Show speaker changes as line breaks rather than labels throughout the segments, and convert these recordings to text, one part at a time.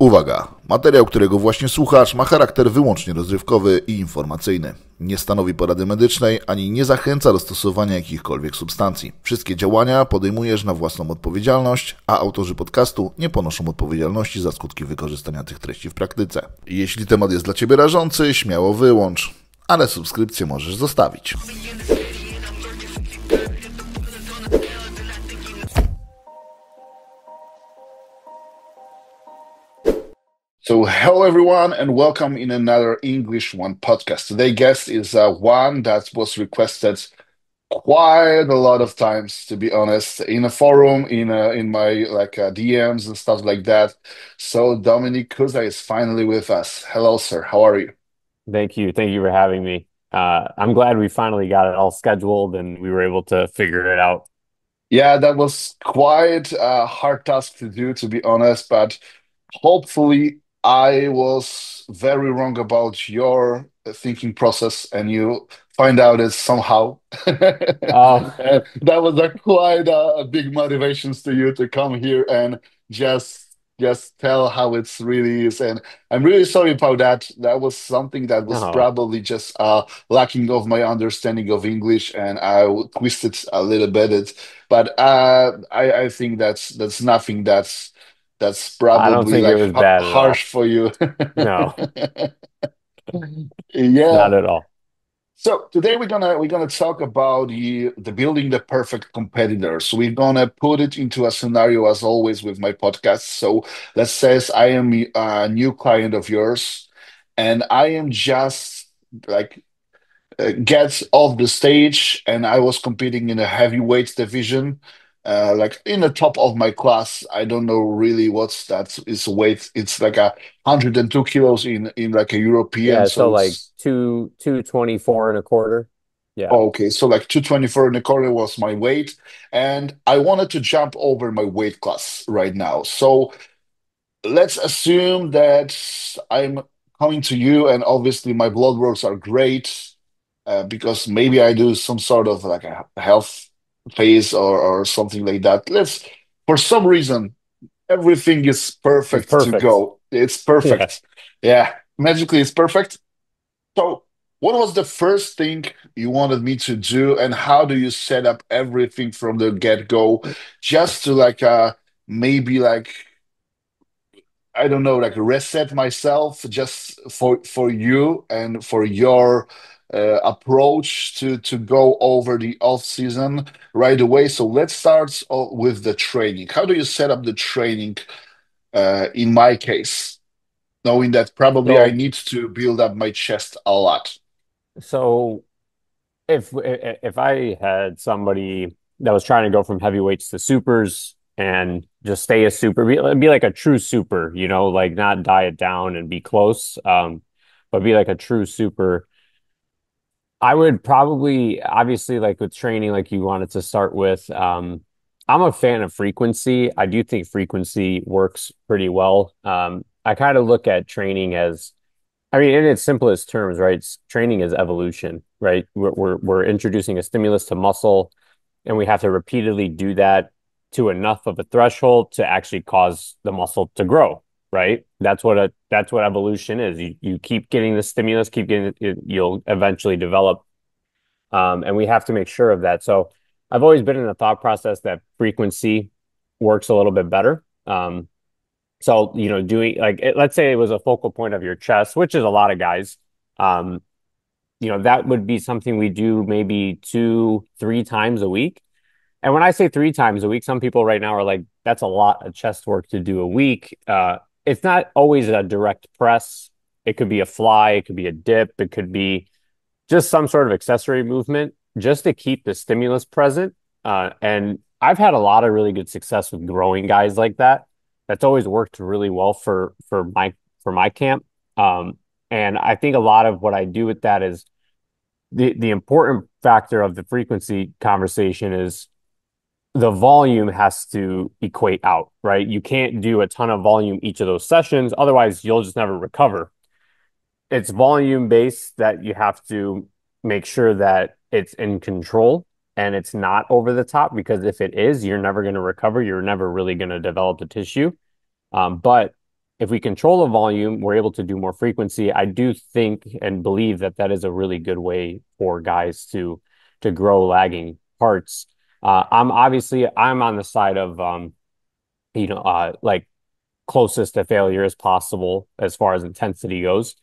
Uwaga! Materiał, którego właśnie słuchasz, ma charakter wyłącznie rozrywkowy i informacyjny. Nie stanowi porady medycznej, ani nie zachęca do stosowania jakichkolwiek substancji. Wszystkie działania podejmujesz na własną odpowiedzialność, a autorzy podcastu nie ponoszą odpowiedzialności za skutki wykorzystania tych treści w praktyce. Jeśli temat jest dla Ciebie rażący, śmiało wyłącz, ale subskrypcję możesz zostawić. So hello everyone and welcome in another English One podcast. Today's guest is one that was requested quite a lot of times, to be honest, in a forum, in my DMs and stuff like that. So Dominic Kuza is finally with us. Hello, sir. How are you?
Thank you. Thank you for having me. I'm glad we finally got it all scheduled and we were able to figure it out.
Yeah, that was quite a hard task to do, to be honest, but hopefully I was very wrong about your thinking process and you find out it somehow.
Oh,
And that was quite a big motivations to you to come here and just tell how it's really is. And I'm really sorry about that. That was something that was
no,
probably just lacking of my understanding of English, and I twisted a little bit it. But I think that's nothing that's
I don't
probably
think it
like
was bad at
harsh
all.
for you.
No,
Yeah.
not at all.
So today we're gonna talk about the building the perfect competitors. We're gonna put it into a scenario as always with my podcast. So let's say I am a new client of yours, and I am just like get off the stage, and I was competing in a heavyweight division, like in the top of my class. I don't know really what's that is weight. It's like 102 kilos in like a European,
Yeah,
so
so like
it's.
224 and a quarter. Yeah.
Oh, okay, so like 224 in the corner was my weight, and I wanted to jump over my weight class right now. So let's assume that I'm coming to you, and obviously my blood works are great because maybe I do some sort of like a health phase or something like that. For some reason, everything is
It's
perfect to
perfect.
go. It's
Yeah.
perfect. Yeah, magically, it's perfect. So, what was the first thing you wanted me to do, and how do you set up everything from the get-go, just to maybe I don't know, like reset myself just for you and for your approach to go over the off season right away. So let's start with the training. How do you set up the training in my case, knowing that probably I
So,
need to build up my chest a lot?
so if I had somebody that was trying to go from heavyweights to supers and just stay a super, be like a true super, like not diet down and be close, but be like a true super. I would probably, obviously, like with training, like you wanted to start with, I'm a fan of frequency. I do think frequency works pretty well. I kind of look at training as, I mean, in its simplest terms, right? Training is evolution, right? We're introducing a stimulus to muscle, and we have to repeatedly do that to enough of a threshold to actually cause the muscle to grow, right? That's what evolution is. You keep getting the stimulus, keep getting it, you'll eventually develop, and we have to make sure of that. So I've always been in the thought process that frequency works a little bit better. So, doing like, let's say it was a focal point of your chest, which is a lot of guys. Um, that would be something we do maybe 2, 3 times a week. And when I say 3 times a week, some people right now are like, that's a lot of chest work to do a week. It's not always a direct press. It could be a fly, it could be a dip, it could be just some sort of accessory movement just to keep the stimulus present. And I've had a lot of really good success with growing guys like that. That's always worked really well for my camp. And I think a lot of what I do with that is the important factor of the frequency conversation is the volume has to equate out, right? You can't do a ton of volume each of those sessions, otherwise you'll just never recover. It's volume based that you have to make sure that it's in control and it's not over the top, because if it is, you're never going to recover. You're never really going to develop the tissue. But if we control the volume, we're able to do more frequency. I do think and believe that that is a really good way for guys to grow lagging parts. I'm on the side of like closest to failure as possible as far as intensity goes.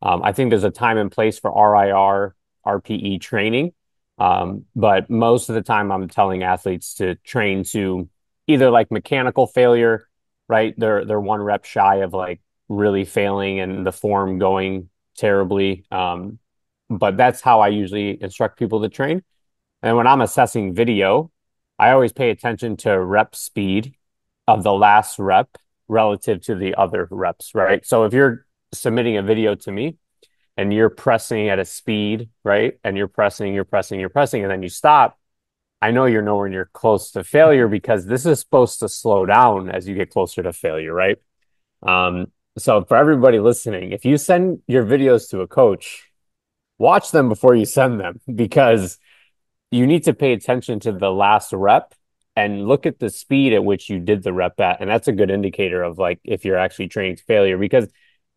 I think there's a time and place for RIR, RPE training. But most of the time, I'm telling athletes to train to either like mechanical failure, right? They're one rep shy of like really failing and the form going terribly. But that's how I usually instruct people to train. And when I'm assessing video, I always pay attention to rep speed of the last rep relative to the other reps, right? So if you're submitting a video to me and you're pressing at a speed, right? And you're pressing, and then you stop, I know you're nowhere near close to failure because this is supposed to slow down as you get closer to failure, right? So for everybody listening, if you send your videos to a coach, watch them before you send them because you need to pay attention to the last rep and look at the speed at which you did the rep at. And that's a good indicator of like if you're actually training to failure because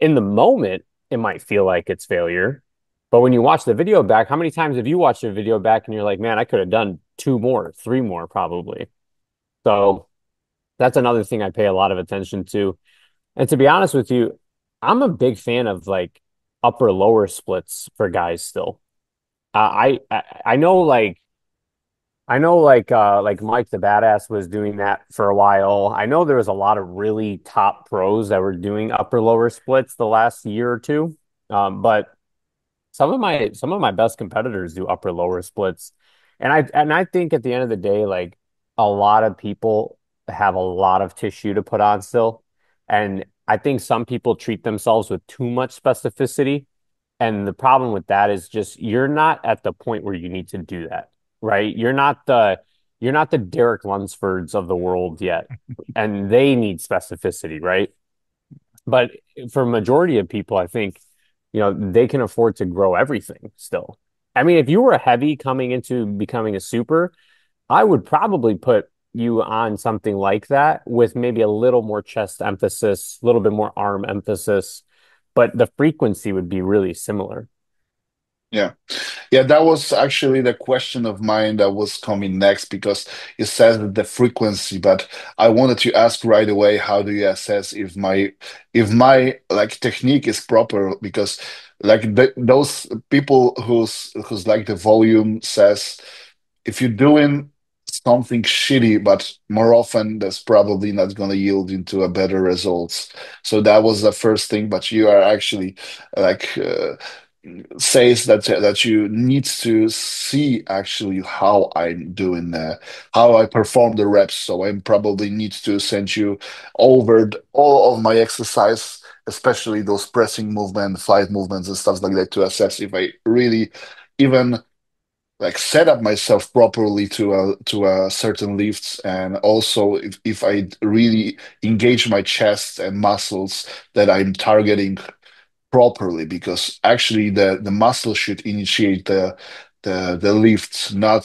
in the moment, it might feel like it's failure. But when you watch the video back, how many times have you watched a video back and you're like, man, I could have done two more, three more, probably. So that's another thing I pay a lot of attention to. And to be honest with you, I'm a big fan of like upper lower splits for guys still. I know like Mike the Badass was doing that for a while. I know there was a lot of really top pros that were doing upper lower splits the last year or two. But some of my best competitors do upper lower splits. And I think at the end of the day, like a lot of people have a lot of tissue to put on still. And I think some people treat themselves with too much specificity. And the problem with that is just you're not at the point where you need to do that, right? You're not the Derek Lunsfords of the world yet. And they need specificity, right? But for a majority of people, I think, they can afford to grow everything still. I mean, if you were heavy coming into becoming a super, I would probably put you on something like that with maybe a little more chest emphasis, a little bit more arm emphasis, but the frequency would be really similar.
Yeah. Yeah, that was actually the question of mine that was coming next because it says that the frequency, but I wanted to ask right away, how do you assess if my like technique is proper? Because like those people who's like the volume says if you're doing something shitty, but more often that's probably not going to yield into a better results. So that was the first thing, but you are actually like says that you need to see actually how I'm doing how I perform the reps. So I probably need to send you over all of my exercise, especially those pressing movement, flight movements, and stuff like that, to assess if I really even like set up myself properly to a certain lifts, and also if I really engage my chest and muscles that I'm targeting properly, because actually the muscle should initiate the lifts, not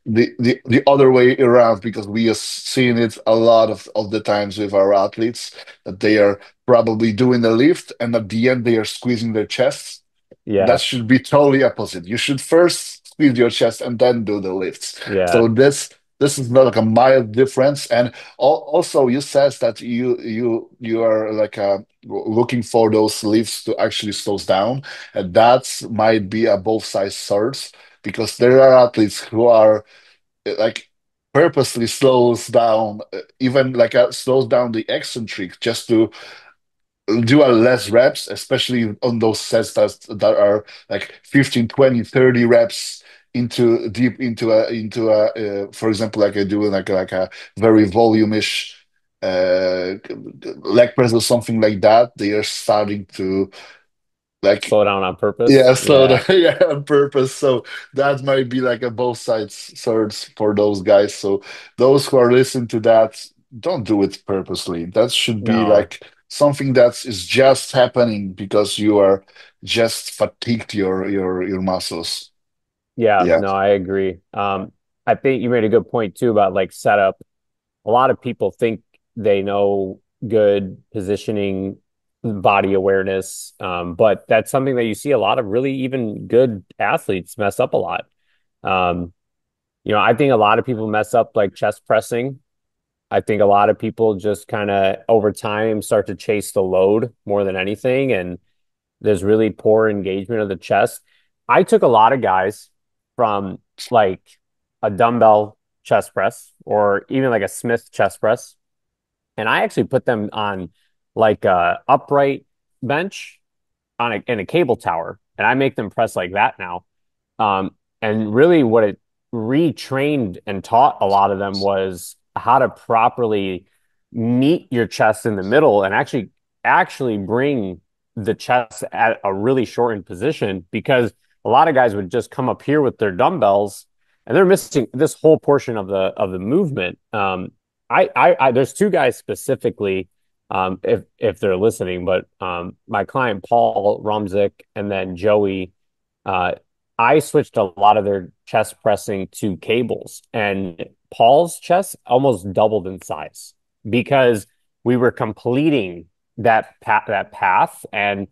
the other way around, because we are seeing it a lot of the times with our athletes that they are probably doing the lift and at the end they are squeezing their chests. That
Yeah.
should be totally opposite. You should first squeeze your chest and then do the lifts.
Yeah.
So this is not like a mild difference. And also, you says that you are like looking for those lifts to actually slow down, and that might be a both sides swords, because there are athletes who are like purposely slows down, even like slows down the eccentric just to do a less reps, especially on those sets that are like 15, 20, 30 reps into deep into a for example, like I do like a very volumish uh leg press or something like that. They are starting to like,
Slow down on
yeah,
purpose.
slow down,
Yeah.
yeah, on purpose. So that might be like a both sides swords for those guys. So those who are listening to that, don't do it purposely. That should be
No.
like something that is just happening because you are just fatigued your muscles.
Yeah,
Yeah.
no, I agree. I think you made a good point too about like setup. A lot of people think they know good positioning, body awareness. But that's something that you see a lot of really even good athletes mess up a lot. Um, I think a lot of people mess up like chest pressing. I think a lot of people just kind of over time start to chase the load more than anything. And there's really poor engagement of the chest. I took a lot of guys from like a dumbbell chest press or even like a Smith chest press, and I actually put them on like a upright bench in a cable tower, and I make them press like that now. And really, what it retrained and taught a lot of them was how to properly meet your chest in the middle and actually bring the chest at a really shortened position because a lot of guys would just come up here with their dumbbells and they're missing this whole portion of the movement. There's two guys specifically, if they're listening, but my client Paul Rumzik and then Joey, uh, I switched a lot of their chest pressing to cables, and Paul's chest almost doubled in size because we were completing that path. And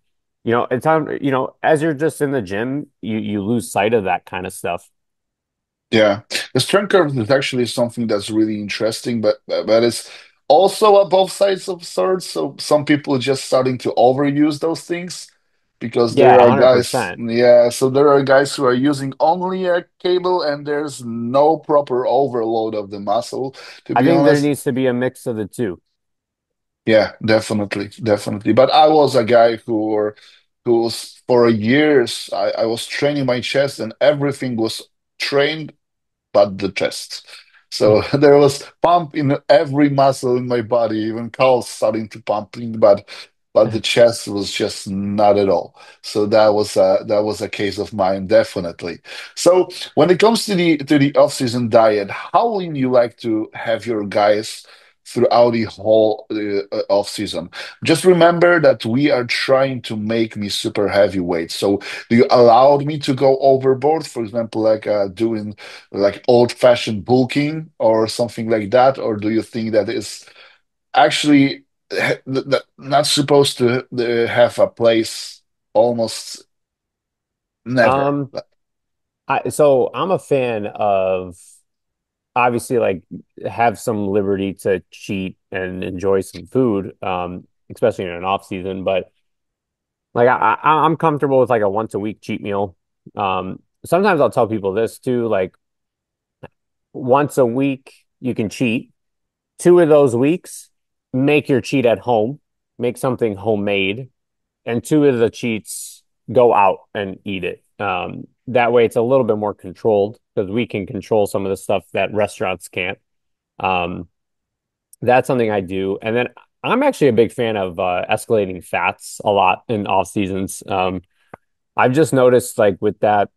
it's on, as you're just in the gym, you lose sight of that kind of stuff.
Yeah, the strength curve is actually something that's really interesting, but it's also a both sides of swords. So some people are just starting to overuse those things because
Yeah,
there are guys,
100%.
yeah, so there are guys who are using only a cable and there's no proper overload of the muscle, to
I
be
think there
honest.
needs to be a mix of the two.
Yeah, definitely, definitely. But I was a guy who was for years I was training my chest and everything was trained but the chest. So there was pump in every muscle in my body, even calves starting to pumping, but the chest was just not at all. So that was a case of mine, definitely. So when it comes to the off-season diet, how will you like to have your guys throughout the whole off season? Just remember that we are trying to make me super heavyweight. So do you allow me to go overboard, for example, like doing like old-fashioned bulking or something like that, or do you think that is actually not supposed to have a place almost never?
Um, so I'm a fan of obviously like have some liberty to cheat and enjoy some food, especially in an off season. But like I'm comfortable with like a once a week cheat meal. Sometimes I'll tell people this too, like once a week you can cheat. Two of those weeks, make your cheat at home, make something homemade, and two of the cheats go out and eat it. That way, it's a little bit more controlled because we can control some of the stuff that restaurants can't. Um, that's something I do, and then I'm actually a big fan of escalating fats a lot in off seasons. I've just noticed like with that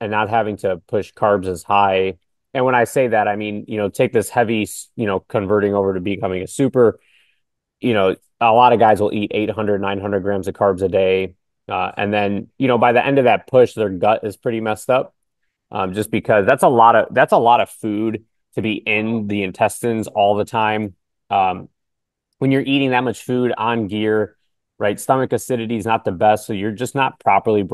and not having to push carbs as high. And when I say that, I mean, take this heavy, converting over to becoming a super, a lot of guys will eat 800, 900 grams of carbs a day. And then, by the end of that push, their gut is pretty messed up. Just because that's a lot of food to be in the intestines all the time. Um, when you're eating that much food on gear, right? Stomach acidity is not the best. So you're not properly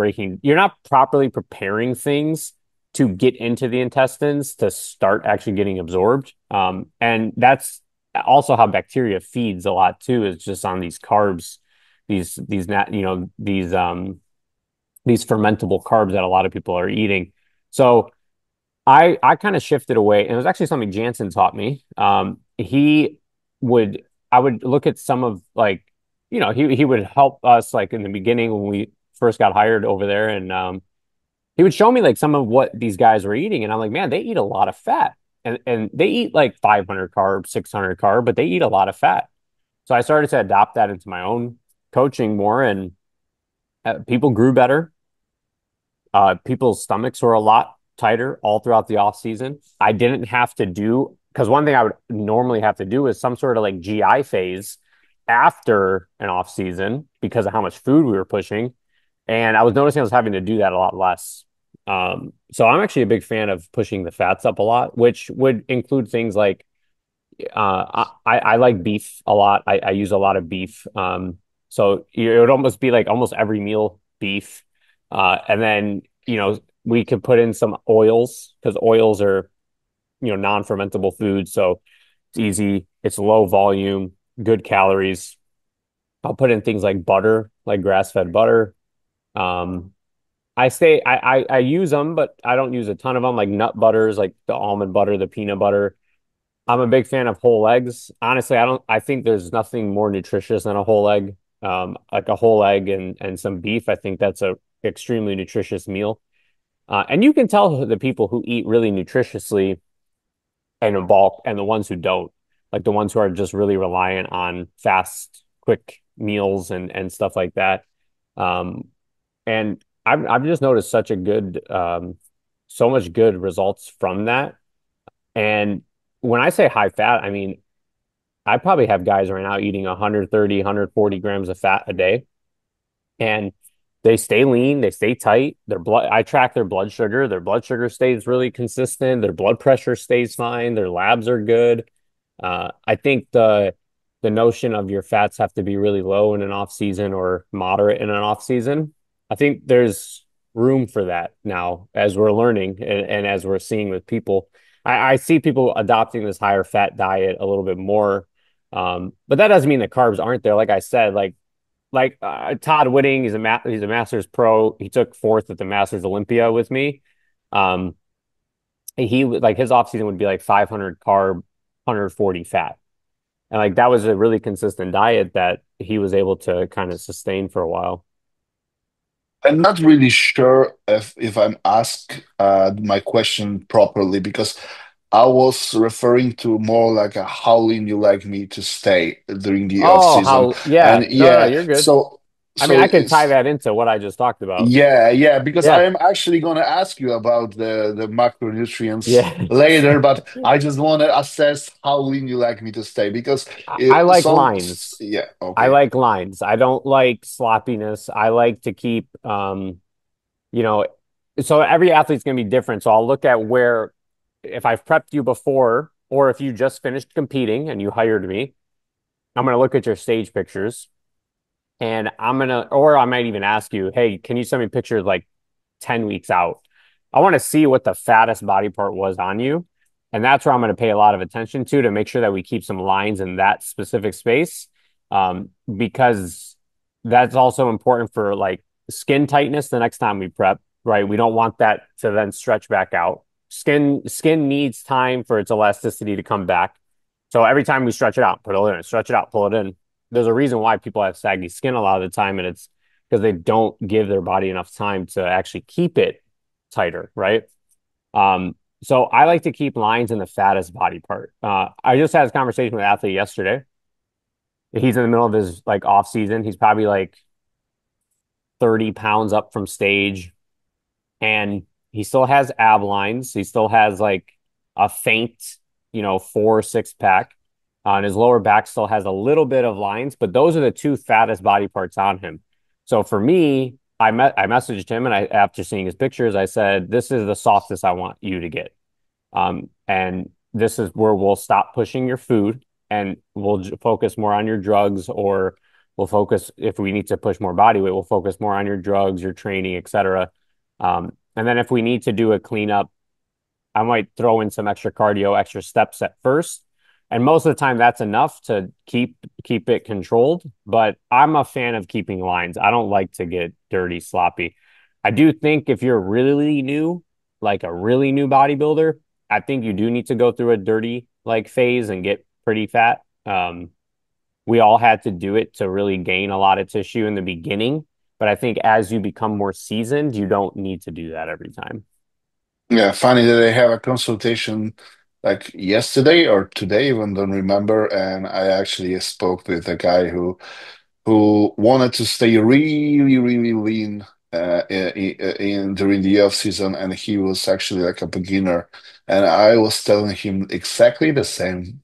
preparing things to get into the intestines to start actually getting absorbed. And that's also how bacteria feeds a lot too, is just on these carbs, these nat, these fermentable carbs that a lot of people are eating. So I kind of shifted away, and it was actually something Jansen taught me. He would I would look at some of like, he would help us like in the beginning when we first got hired over there, and he would show me like some of what these guys were eating, and I'm like, man, they eat a lot of fat, and they eat like 500 carb, 600 carb, but they eat a lot of fat. So I started to adopt that into my own coaching more, and people grew better. People's stomachs were a lot tighter all throughout the off season. I didn't have to do because one thing I would normally have to do is some sort of like GI phase after an off season because of how much food we were pushing, and I was noticing I was having to do that a lot less. So I'm actually a big fan of pushing the fats up a lot, which would include things like I like beef a lot. I use a lot of beef. So it would almost be like almost every meal beef. And then, we could put in some oils because oils are, non-fermentable food. So it's easy. It's low volume, good calories. I'll put in things like butter, like grass-fed butter. Um, I use them, but I don't use a ton of them, like nut butters, like the almond butter, the peanut butter. I'm a big fan of whole eggs. Honestly, I think there's nothing more nutritious than a whole egg. Like a whole egg and some beef. I think that's a extremely nutritious meal. And you can tell the people who eat really nutritiously and in bulk and the ones who don't, like the ones who are just really reliant on fast, quick meals and stuff like that. Um, and I've just noticed so much good results from that. And when I say high fat, I mean I probably have guys right now eating 130, 140 grams of fat a day, and they stay lean, they stay tight. I track their blood sugar. Their blood sugar stays really consistent. Their blood pressure stays fine. Their labs are good. I think the notion of your fats have to be really low in an off season or moderate in an off season. I think there's room for that now as we're learning and as we're seeing with people. I see people adopting this higher fat diet a little bit more. But that doesn't mean the carbs aren't there. Like I said, Todd Whitting, he's a Masters pro. He took fourth at the Masters Olympia with me. Um, he like his off season would be like 500 carb, 140 fat. And like that was a really consistent diet that he was able to kind of sustain for a while.
I'm not really sure if I'm asked my question properly because I was referring to more like a how lean you like me to stay during the off
Oh,
season,
how, yeah.
and
No, no,
yeah,
you're good.
so
I mean,
so
I could tie
it's
that into what I just talked about.
yeah, because I
Yeah.
am actually going to ask you about the macronutrients
Yeah.
later, but I just want to assess how lean you like me to stay because
I like
some
lines.
yeah,
I
okay.
like lines. I don't like sloppiness. I like to keep, you know, so every athlete's going to be different. So I'll look at where, if I've prepped you before, or if you just finished competing and you hired me, I'm going to look at your stage pictures and or I might even ask you, hey, can you send me pictures like 10 weeks out? I want to see what the fattest body part was on you. And that's where I'm going to pay a lot of attention to make sure that we keep some lines in that specific space. Because that's also important for like skin tightness the next time we prep, right? We don't want that to then stretch back out. Skin needs time for its elasticity to come back. So every time we stretch it out, put it in, stretch it out, pull it in. There's a reason why people have saggy skin a lot of the time, and it's because they don't give their body enough time to actually keep it tighter, right? So I like to keep lines in the fattest body part. I just had this conversation with an athlete yesterday. He's in the middle of his like off season. He's probably like 30 pounds up from stage, and he still has ab lines. He still has like a faint, 4 6 pack. And his lower back still has a little bit of lines, but those are the two fattest body parts on him. So for me, I messaged him and after seeing his pictures, I said, "This is the softest I want you to get." And this is where we'll stop pushing your food and we'll focus more on your drugs, or we'll focus, if we need to push more body weight, we'll focus more on your drugs, your training, etc. And then if we need to do a cleanup, I might throw in some extra cardio, extra steps at first. And most of the time that's enough to keep it controlled. But I'm a fan of keeping lines. I don't like to get dirty, sloppy. I do think if you're really new, like a really new bodybuilder, I think you do need to go through a dirty like phase and get pretty fat. We all had to do it to really gain a lot of tissue in the beginning. But I think as you become more seasoned, you don't need to do that every time.
Yeah, funny that I have a consultation like yesterday or today, even don't remember. And I actually spoke with a guy who wanted to stay really, really lean during the off season, and he was actually like a beginner. And I was telling him exactly the same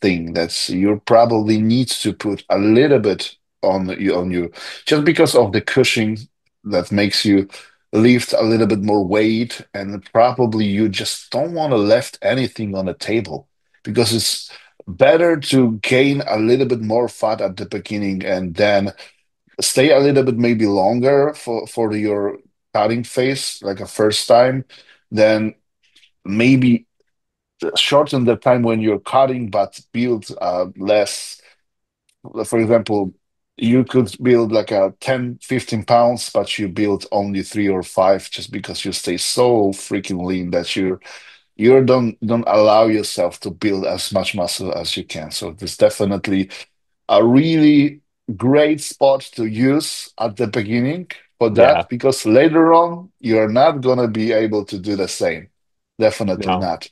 thing. That you probably need to put a little bit on you just because of the cushion that makes you lift a little bit more weight, and probably you just don't want to left anything on the table because it's better to gain a little bit more fat at the beginning and then stay a little bit maybe longer for your cutting phase, like a first time, then maybe shorten the time when you're cutting, but build less. For example, you could build like a 10, 15 pounds, but you build only 3 or 5 just because you stay so freaking lean that you don't allow yourself to build as much muscle as you can. So there's definitely a really great spot to use at the beginning for
Yeah.
that because later on you're not gonna be able to do the same. Definitely
No.
not.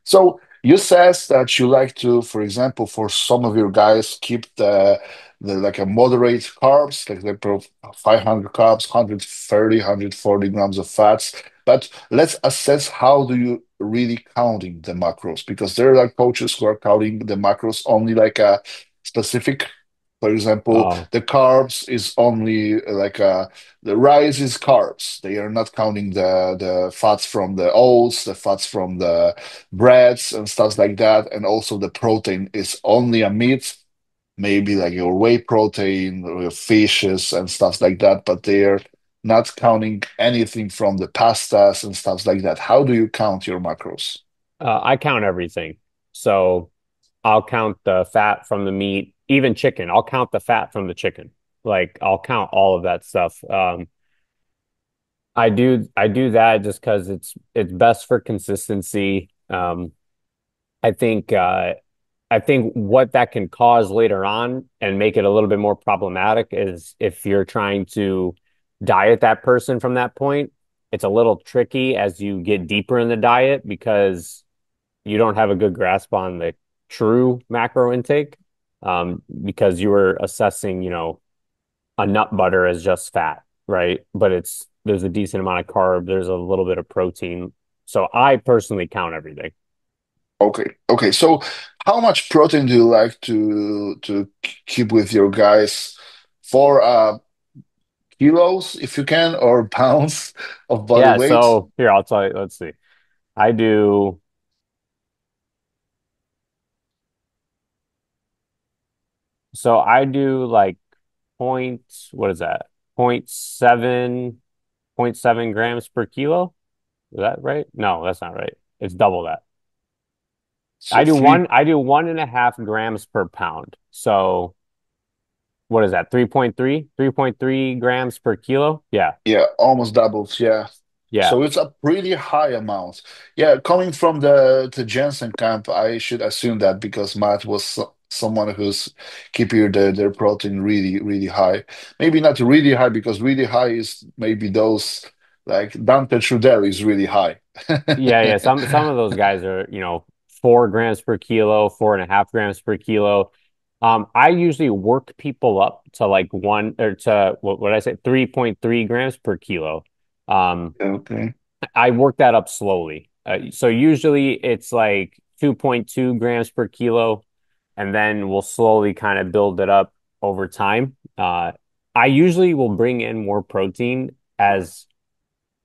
So you says that you like to, for example, for some of your guys, keep the like a moderate carbs, like they put 500 carbs, 130, 140 grams of fats. But let's assess how do you really counting the macros because there are like coaches who are counting the macros only like a specific. For example,
Oh.
the carbs is only like the rice is carbs. They are not counting the fats from the oats, the fats from the breads and stuff like that. And also the protein is only a meat, maybe like your whey protein or your fishes and stuff like that, but they're not counting anything from the pastas and stuff like that. How do you count your macros?
I count everything. So I'll count the fat from the meat, even chicken. I'll count the fat from the chicken. Like I'll count all of that stuff. I do that just because it's best for consistency. I think I think what that can cause later on and make it a little bit more problematic is if you're trying to diet that person from that point, it's a little tricky as you get deeper in the diet because you don't have a good grasp on the true macro intake, because you were assessing, a nut butter as just fat, right? But there's a decent amount of carb, there's a little bit of protein. So I personally count everything.
Okay, okay. So how much protein do you like to keep with your guys for kilos if you can or pounds of body
Yeah,
weight?
so here I'll tell you, let's see. I do I do like point, what is that? Point seven grams per kilo. Is that right? No, that's not right. It's double that.
So three,
I do 1.5 grams per pound. So what is that? 3.3 grams per kilo? Yeah.
yeah, almost doubles. Yeah.
Yeah.
So it's a pretty high amount. Yeah, coming from the Jensen camp, I should assume that because Matt was someone who's keeping their protein really, really high. Maybe not really high because really high is maybe those like Dante Trudel is really high.
Yeah, yeah. Some of those guys are, 4 grams per kilo, 4.5 grams per kilo. I usually work people up to like one or to what I say, 3.3 grams per kilo. Um,
Okay.
I work that up slowly. So usually it's like 2.2 grams per kilo, and then we'll slowly kind of build it up over time. I usually will bring in more protein as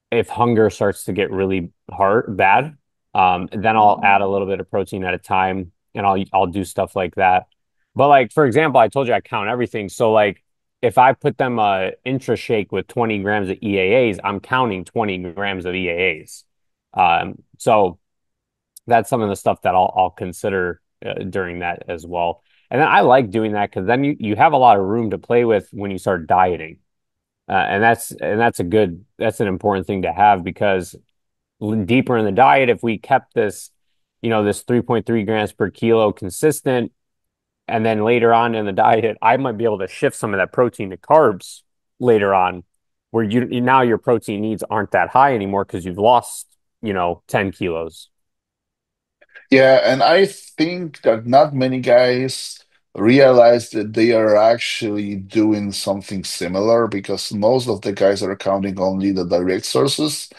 if hunger starts to get really bad. Then I'll add a little bit of protein at a time, and I'll do stuff like that. But like for example, I told you I count everything. So like if I put them a intra shake with 20 grams of EAAs, I'm counting 20 grams of EAAs. So that's some of the stuff that I'll consider during that as well. And then I like doing that because then you have a lot of room to play with when you start dieting. That's an important thing to have because deeper in the diet, if we kept this, this 3.3 grams per kilo consistent, and then later on in the diet, I might be able to shift some of that protein to carbs later on, where now your protein needs aren't that high anymore because you've lost, 10 kilos.
Yeah, and I think that not many guys realize that they are actually doing something similar because most of the guys are counting only the direct sources.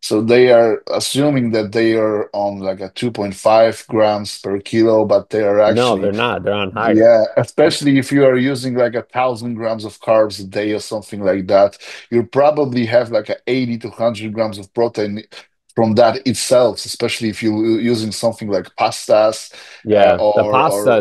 So they are assuming that they are on like a 2.5 grams per kilo, but they are
No,
actually,
they're not. They're on higher.
yeah, especially if you are using like 1,000 grams of carbs a day or something like that, you probably have like a 80 to 100 grams of protein from that itself, especially if you're using something like pastas
Yeah,
or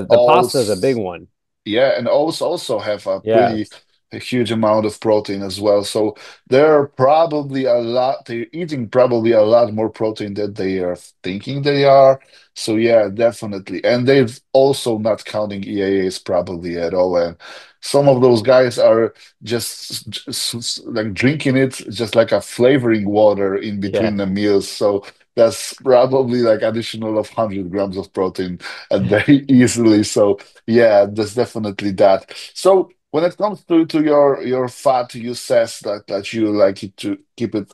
the pasta is a big
oats.
one.
Yeah, and oats also have a pretty
Yes.
a huge amount of protein as well. So they're probably a lot, they're eating probably a lot more protein than they are thinking they are. So yeah, definitely. And they've also not counting EAAs probably at all. And some of those guys are just like drinking it just like a flavoring water in
Yeah.
between the meals. So that's probably like additional of 100 grams of protein a day easily. So yeah, there's definitely that. So when it comes to your fat, you says that you like it to keep it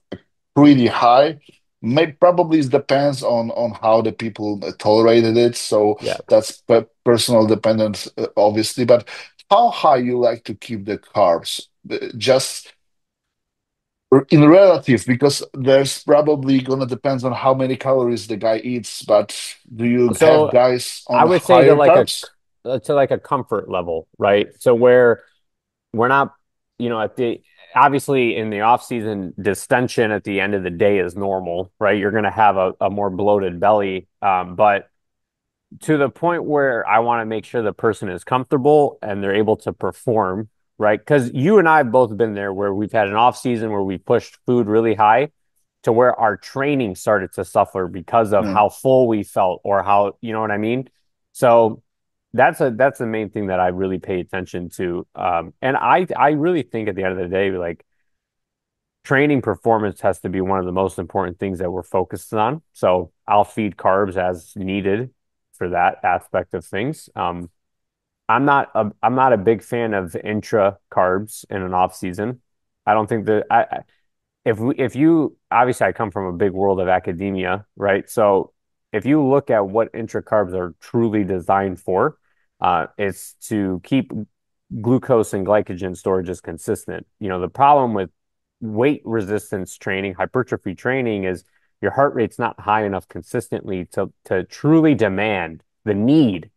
pretty high. May probably it depends on how the people tolerated it. So
Yeah.
that's personal dependent, obviously. But how high you like to keep the carbs? Just in relative, because there's probably gonna depends on how many calories the guy eats. But do you have
So
guys
I
on
would say
higher carbs?
to like a comfort level, right? So where we're not, at the obviously in the off season, distension at the end of the day is normal, right? You're going to have a more bloated belly, but to the point where I want to make sure the person is comfortable and they're able to perform, right? Because you and I have both been there where we've had an off season where we pushed food really high to where our training started to suffer because of
Yeah.
how full we felt or how, you know what I mean? So that's the main thing that I really pay attention to. And I really think at the end of the day, like training performance has to be one of the most important things that we're focused on. So I'll feed carbs as needed for that aspect of things. I'm not a big fan of intra carbs in an off season. I don't think that if you obviously I come from a big world of academia, right? So if you look at what intra carbs are truly designed for, it's to keep glucose and glycogen storages consistent. The problem with weight resistance training, hypertrophy training is your heart rate's not high enough consistently to truly demand the need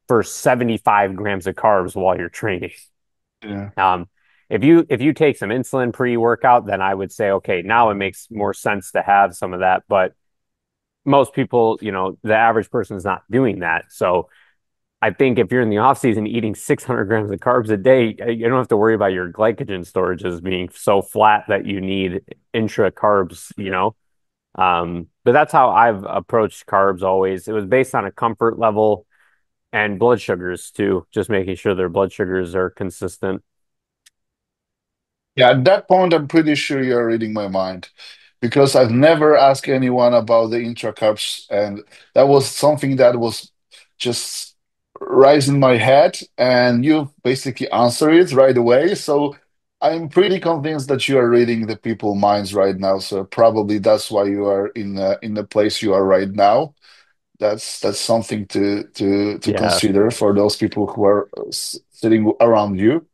for 75 grams of carbs while you're training.
Yeah.
Um, if you take some insulin pre-workout, then I would say, okay, now it makes more sense to have some of that. But most people, the average person is not doing that. So I think if you're in the off season eating 600 grams of carbs a day, you don't have to worry about your glycogen storages being so flat that you need intra carbs. But that's how I've approached carbs always. It was based on a comfort level and blood sugars too, just making sure their blood sugars are consistent.
Yeah, at that point, I'm pretty sure you're reading my mind because I've never asked anyone about the intra carbs, and that was something that was just rising my head, and you basically answer it right away. So I'm pretty convinced that you are reading the people minds right now. So probably that's why you are in the place you are right now. That's something to
Yeah.
consider for those people who are sitting around you.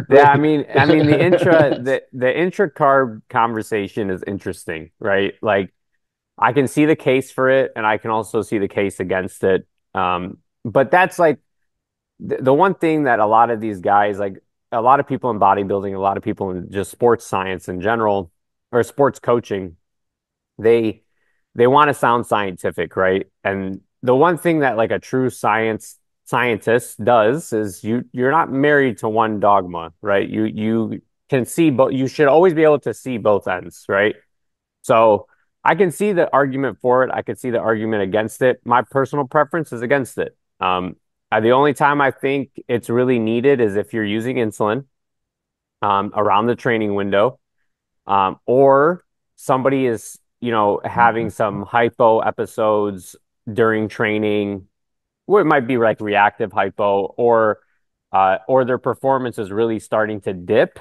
Yeah,
Right.
the intra carb conversation is interesting, right? Like I can see the case for it and I can also see the case against it. But that's like the one thing that a lot of these guys, like a lot of people in bodybuilding, a lot of people in just sports science in general, or sports coaching, they they want to sound scientific, right? And the one thing that like a true scientist does is you're not married to one dogma, right? You can see both. You should always be able to see both ends, right? So I can see the argument for it. I can see the argument against it. My personal preference is against it. The only time I think it's really needed is if you're using insulin around the training window, or somebody is, having some hypo episodes during training, where it might be like reactive hypo, or their performance is really starting to dip,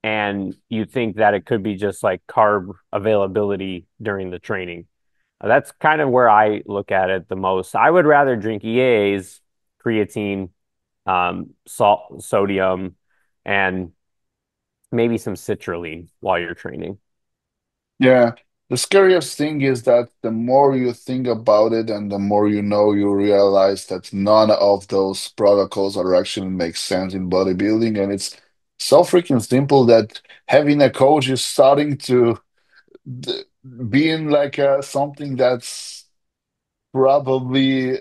and you think that it could be just like carb availability during the training. That's kind of where I look at it the most. I would rather drink EAAs, creatine, salt, sodium, and maybe some citrulline while you're training.
Yeah, the scariest thing is that the more you think about it and the more you know, you realize that none of those protocols are actually make sense in bodybuilding. And it's so freaking simple that having a coach is starting to being like something that's probably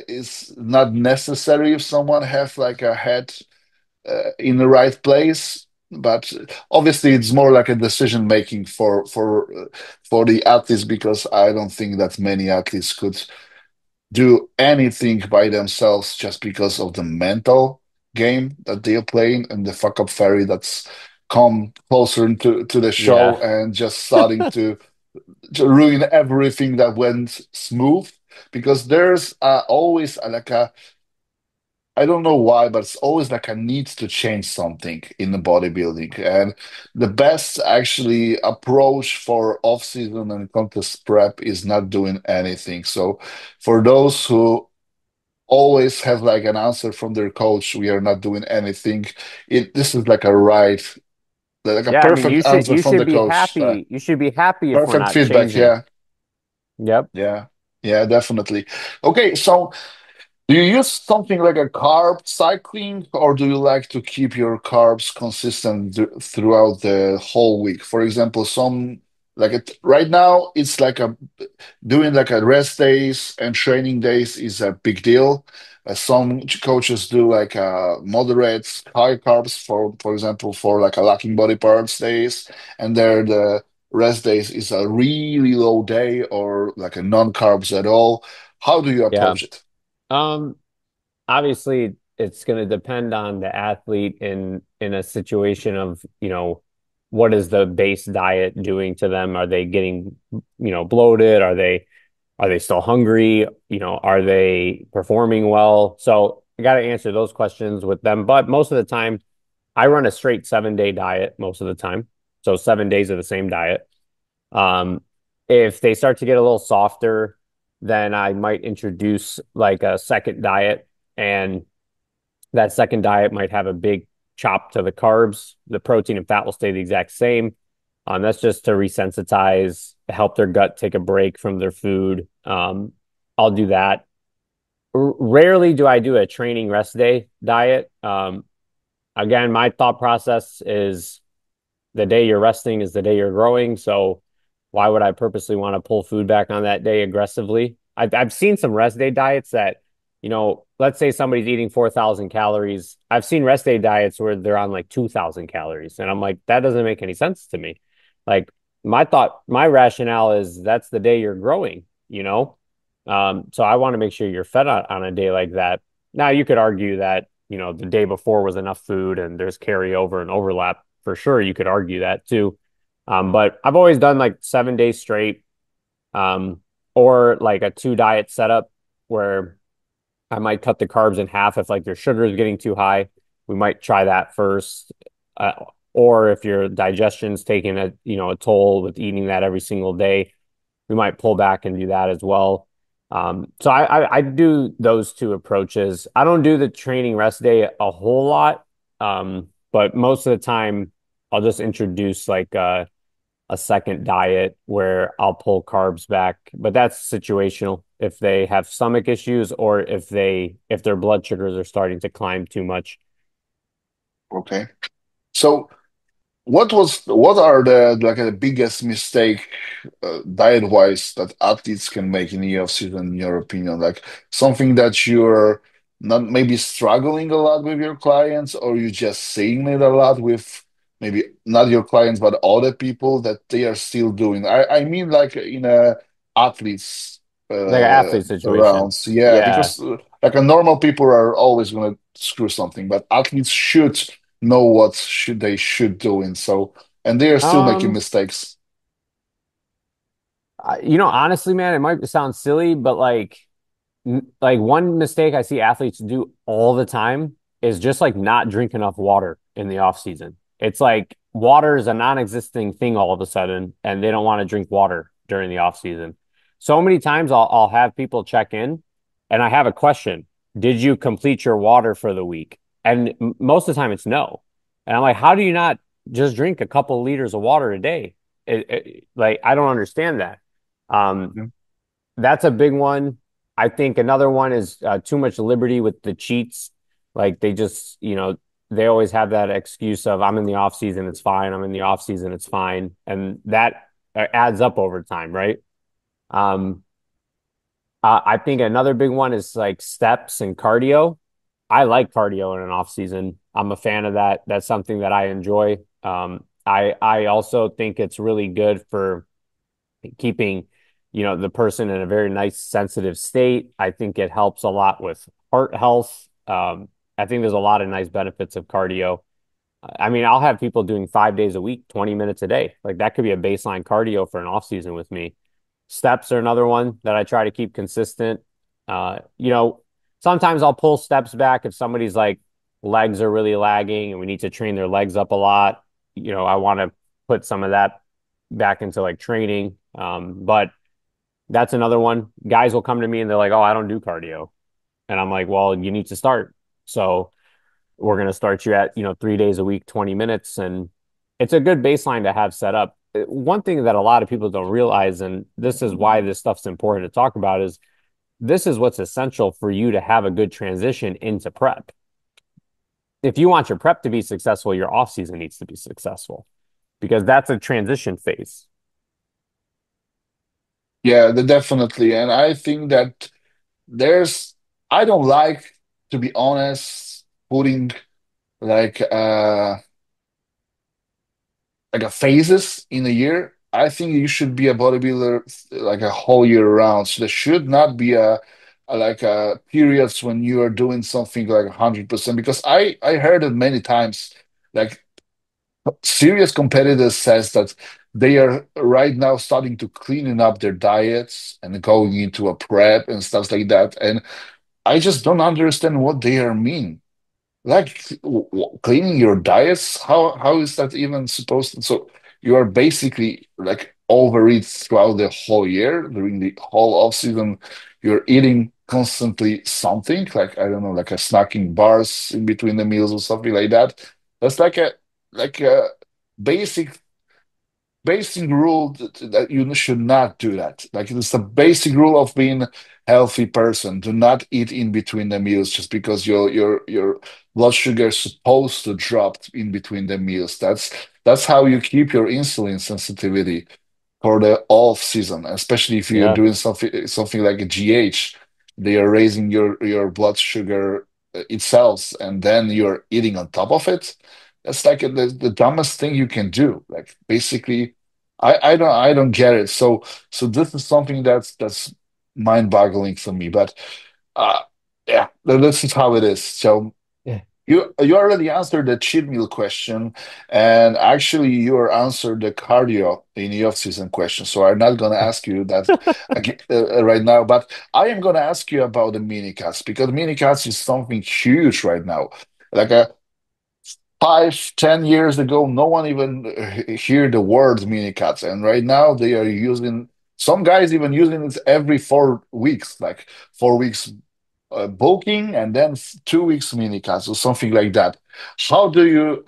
is not necessary if someone have like a head in the right place. But obviously, it's more like a decision making for the athletes because I don't think that many athletes could do anything by themselves just because of the mental game that they're playing and the fuck up fairy that's come closer to the show
Yeah.
and just starting to ruin everything that went smooth because there's always like a I don't know why, but it's always like a need to change something in the bodybuilding. And the best actually approach for off-season and contest prep is not doing anything. So for those who always have like an answer from their coach, we are not doing anything. This is like a right, like a
Yeah, I mean,
perfect answer
you
from
should
the
be
coach.
happy. You should be happy if we're
Perfect
not
feedback.
changing.
Yeah,
Yep.
yeah, yeah, definitely. Okay, so. Do you use something like a carb cycling, or do you like to keep your carbs consistent throughout the whole week? For example, some like right now, it's like a doing like a rest days and training days is a big deal. Some coaches do like moderate high carbs for example, for like a lacking body parts days, and there the rest days is a really low day or like a non-carbs at all. How do you
Yeah.
approach it?
Um, Obviously it's going to depend on the athlete in a situation of, what is the base diet doing to them? Are they getting, bloated? Are they still hungry? Are they performing well? So I got to answer those questions with them. But most of the time, I run a straight 7 day diet most of the time. So 7 days of the same diet. Um, if they start to get a little softer, then I might introduce like a second diet, and that second diet might have a big chop to the carbs. The protein and fat will stay the exact same. That's just to resensitize, help their gut take a break from their food. I'll do that. Rarely do I do a training rest day diet. Again, my thought process is the day you're resting is the day you're growing. So why would I purposely want to pull food back on that day aggressively? I've seen some rest day diets that, let's say somebody's eating 4,000 calories. I've seen rest day diets where they're on like 2,000 calories. And I'm like, that doesn't make any sense to me. Like, my rationale is that's the day you're growing. So I want to make sure you're fed on a day like that. Now, you could argue that, the day before was enough food and there's carryover and overlap. For sure, you could argue that too. But I've always done like 7 days straight, um, or like a two diet setup where I might cut the carbs in half if like your sugar is getting too high. We might try that first. Or if your digestion's taking a toll with eating that every single day, we might pull back and do that as well. So I do those two approaches. I don't do the training rest day a whole lot, but most of the time I'll just introduce like a second diet where I'll pull carbs back. But that's situational if they have stomach issues or if their blood sugars are starting to climb too much.
Okay. So what are the like the biggest mistake diet wise that athletes can make in the off season in your opinion? Like something that you're not maybe struggling a lot with your clients or you just seeing it a lot with maybe not your clients but other people that they are still doing. I mean like in a athletes
Like an athlete situation.
around. Yeah,
Yeah.
because like a normal people are always gonna screw something, but athletes should know what should do and so and they are still making
Um,
mistakes.
Honestly, man, it might sound silly, but like one mistake I see athletes do all the time is just like not drink enough water in the off season. It's like water is a non-existing thing all of a sudden, and they don't want to drink water during the off season. So many times I'll have people check in, and I have a question: did you complete your water for the week? And most of the time it's no. And I'm like, how do you not just drink a couple liters of water a day? Like I don't understand that. Um,
Yeah.
that's a big one. I think another one is too much liberty with the cheats. Like they just, they always have that excuse of I'm in the off season, it's fine. I'm in the off season, it's fine. And that adds up over time, right? Um, I think another big one is like steps and cardio. I like cardio in an off season. I'm a fan of that. That's something that I enjoy. I also think it's really good for keeping, the person in a very nice sensitive state. I think it helps a lot with heart health. I think there's a lot of nice benefits of cardio. I mean, I'll have people doing 5 days a week, 20 minutes a day. Like that could be a baseline cardio for an off season with me. Steps are another one that I try to keep consistent. Sometimes I'll pull steps back if somebody's like legs are really lagging and we need to train their legs up a lot. I want to put some of that back into like training. But that's another one. Guys will come to me and they're like, "Oh, I don't do cardio." And I'm like, "Well, you need to start." So we're going to start you at, 3 days a week, 20 minutes. And it's a good baseline to have set up. One thing that a lot of people don't realize, and this is why this stuff's important to talk about, is this is what's essential for you to have a good transition into prep. If you want your prep to be successful, your off season needs to be successful because that's a transition phase.
Yeah, definitely. And I think that there's, I don't like, to be honest, putting like like a phases in a year. I think you should be a bodybuilder like a whole year round. So there should not be a periods when you are doing something like 100% because I heard it many times. Like serious competitors says that they are right now starting to cleaning up their diets and going into a prep and stuff like that. And I just don't understand what they are mean. Like cleaning your diets, how is that even supposed to? So you are basically like overeat throughout the whole year during the whole off season. You're eating constantly something like I don't know, like a snacking bars in between the meals or something like that. That's like a basic basic rule that you should not do that. Like it's the basic rule of being a healthy person. Do not eat in between the meals just because your blood sugar is supposed to drop in between the meals. That's how you keep your insulin sensitivity for the off season, especially if you're
Yeah.
doing something like a GH. They are raising your blood sugar itself, and then you're eating on top of it. That's like the dumbest thing you can do. Like basically, I don't get it. So this is something that's mind-boggling for me. But uh, yeah, this is how it is. So.
Yeah.
You already answered the cheat meal question, and actually you answered the cardio in the off-season question. So I'm not going to ask you that right now, but I am going to ask you about the mini cuts because mini cuts is something huge right now. Like 5, 10 years ago, no one even hear the word mini cuts, and right now they are using. Some guys even using it every 4 weeks, like 4 weeks bulking and then 2 weeks mini cuts or something like that. How do you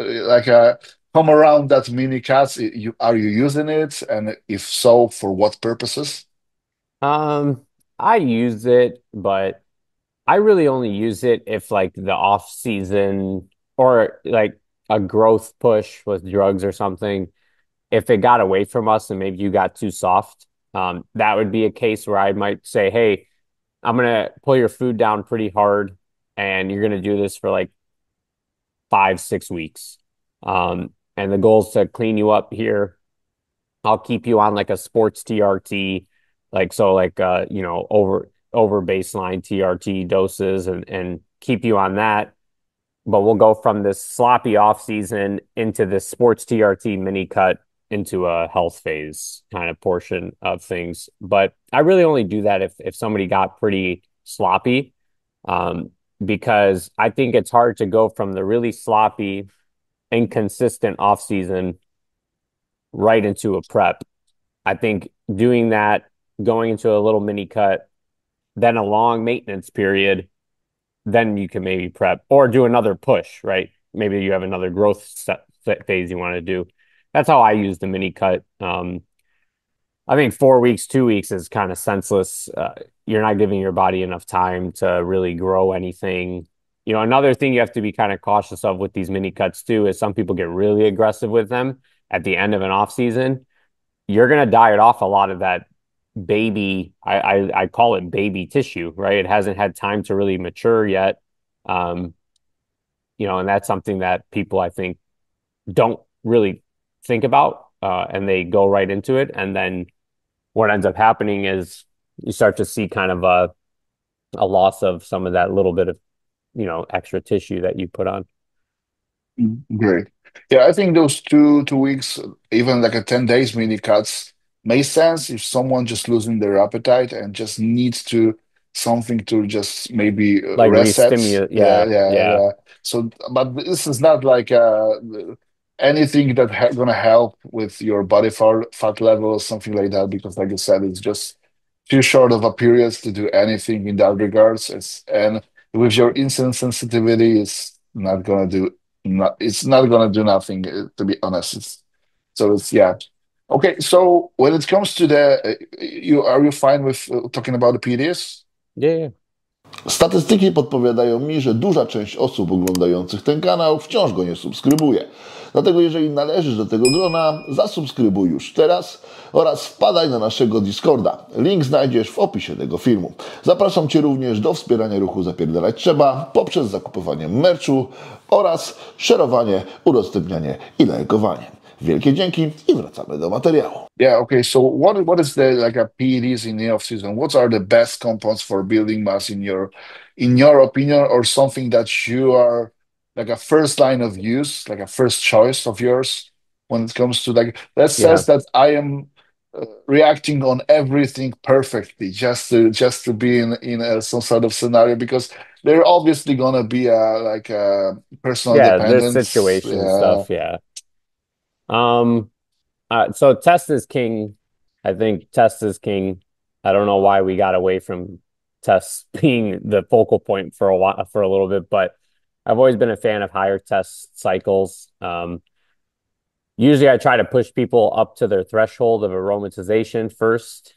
come around that mini cuts? Are you using it? And if so, for what purposes?
Um, I use it, but I really only use it if like the off season or like a growth push with drugs or something. If it got away from us and maybe you got too soft, that would be a case where I might say, "Hey, I'm gonna pull your food down pretty hard, and you're gonna do this for like 5, 6 weeks. And the goal is to clean you up here. I'll keep you on like a sports TRT, like so, like over baseline TRT doses, and keep you on that. But we'll go from this sloppy off season into this sports TRT mini cut into a health phase kind of portion of things. But I really only do that if somebody got pretty sloppy, um, because I think it's hard to go from the really sloppy, inconsistent off season right into a prep. I think doing that, going into a little mini cut, then a long maintenance period, then you can maybe prep or do another push, right? Maybe you have another growth phase you want to do. That's how I use the mini cut. I think 4 weeks, 2 weeks is kind of senseless. You're not giving your body enough time to really grow anything. Another thing you have to be kind of cautious of with these mini cuts too is some people get really aggressive with them at the end of an off season. you're going to diet off a lot of that baby. I call it baby tissue, right? It hasn't had time to really mature yet. Um, and that's something that people I think don't really think about, and they go right into it. And then what ends up happening is you start to see kind of a loss of some of that little bit of, extra tissue that you put on.
Great. Yeah, I think those two weeks, even like a 10 days mini cuts, make sense if someone just losing their appetite and just needs to something to just maybe
Like
reset.
re-stimulate.
Yeah,
Yeah,
yeah,
yeah,
yeah. So, but this is not like anything that ha gonna help with your body fat level or something like that, because like you said, it's just too short of a period to do anything in that regards. And with your insulin sensitivity, it's not gonna do nothing, to be honest. It's yeah. Okay, so when it comes to you fine with talking about the PDS?
yeah, yeah.
Statystyki podpowiadadą mi, że duża część osób oglądających ten kanał wciąż go nie subskrybuje. Dlatego jeżeli należysz do tego grona, zasubskrybuj już teraz oraz wpadaj na naszego Discorda. Link znajdziesz w opisie tego filmu. Zapraszam Cię również do wspierania ruchu Zapierdalać Trzeba poprzez zakupywanie merchu oraz szerowanie, udostępnianie i lajkowanie. Wielkie dzięki i wracamy do materiału.
Yeah, okay. So what is the like a PEDs in the off season? What are the best compounds for building mass in your opinion, or something that you are like a first line of use, like a first choice of yours when it comes to like let's
Yeah.
says that I am reacting on everything perfectly just to be in some sort of scenario, because there obviously gonna be a like a personal
Yeah, this
dependence.
situation
Yeah.
stuff, yeah. Um, so test is king. I think test is king. I don't know why we got away from tests being the focal point for a while, for a little bit, but I've always been a fan of higher test cycles. Usually I try to push people up to their threshold of aromatization first.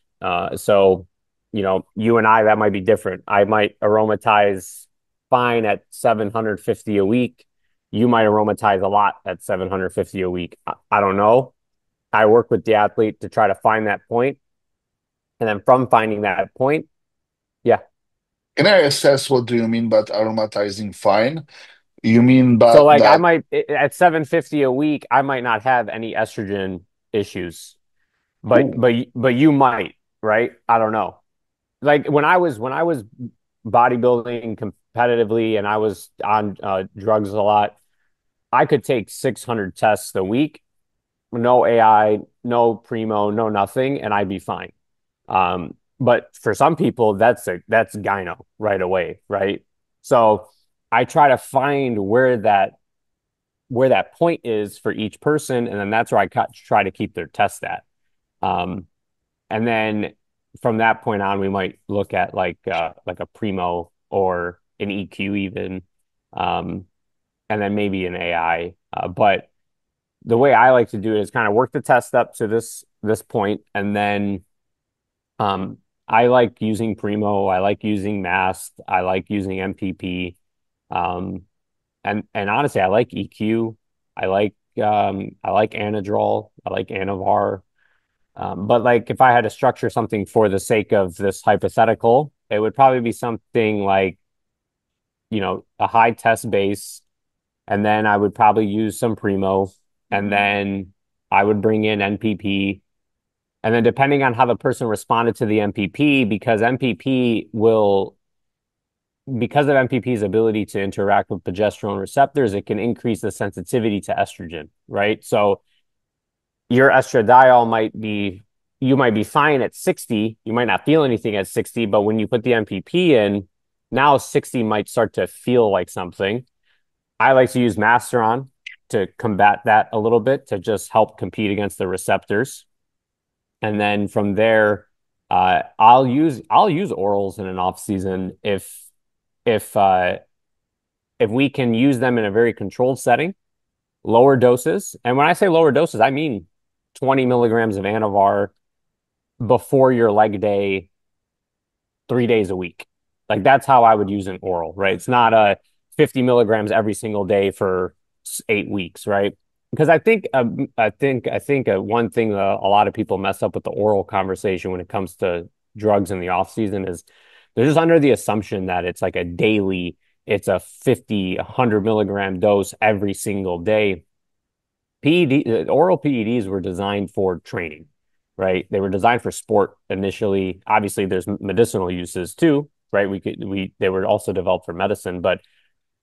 So, you and I, that might be different. I might aromatize fine at 750 a week. You might aromatize a lot at 750 a week. I don't know. I work with the athlete to try to find that point. And then from finding that point, yeah.
Can I assess what do you mean by aromatizing fine? You mean
So
but
like I
that
might at 750 a week, I might not have any estrogen issues, but
ooh,
but but you might, right? I don't know. Like when I was bodybuilding competitively and I was on drugs a lot, I could take 600 tests a week, no AI, no primo, no nothing, and I'd be fine. But for some people, that's gyno right away, right? So I try to find where that point is for each person, and then that's where I try to keep their test at. Um, and then from that point on, we might look at like a primo or an EQ even, um, and then maybe an AI. But the way I like to do it is kind of work the test up to this point, and then I like using primo. I like using mast. I like using MPP. Um, and honestly, I like EQ. I like Anadrol. I like Anavar. But like if I had to structure something for the sake of this hypothetical, it would probably be something like, a high test base, and then I would probably use some primo, and then I would bring in NPP. And then depending on how the person responded to the MPP, because of MPP's ability to interact with progesterone receptors, it can increase the sensitivity to estrogen, right? So your estradiol you might be fine at 60. You might not feel anything at 60, but when you put the MPP in, now 60 might start to feel like something. I like to use Masteron to combat that a little bit to just help compete against the receptors. And then from there, I'll use orals in an off season if uh, if we can use them in a very controlled setting, lower doses. And when I say lower doses, I mean 20 milligrams of Anavar before your leg day, 3 days a week. Like that's how I would use an oral, right? It's not a 50 milligrams every single day for 8 weeks, right? because I think one thing a lot of people mess up with the oral conversation when it comes to drugs in the off season is they're just under the assumption that it's like a daily, it's a 50, 100 milligram dose every single day. Oral PEDs were designed for training, right? They were designed for sport initially. Obviously, there's medicinal uses too, right? They were also developed for medicine, but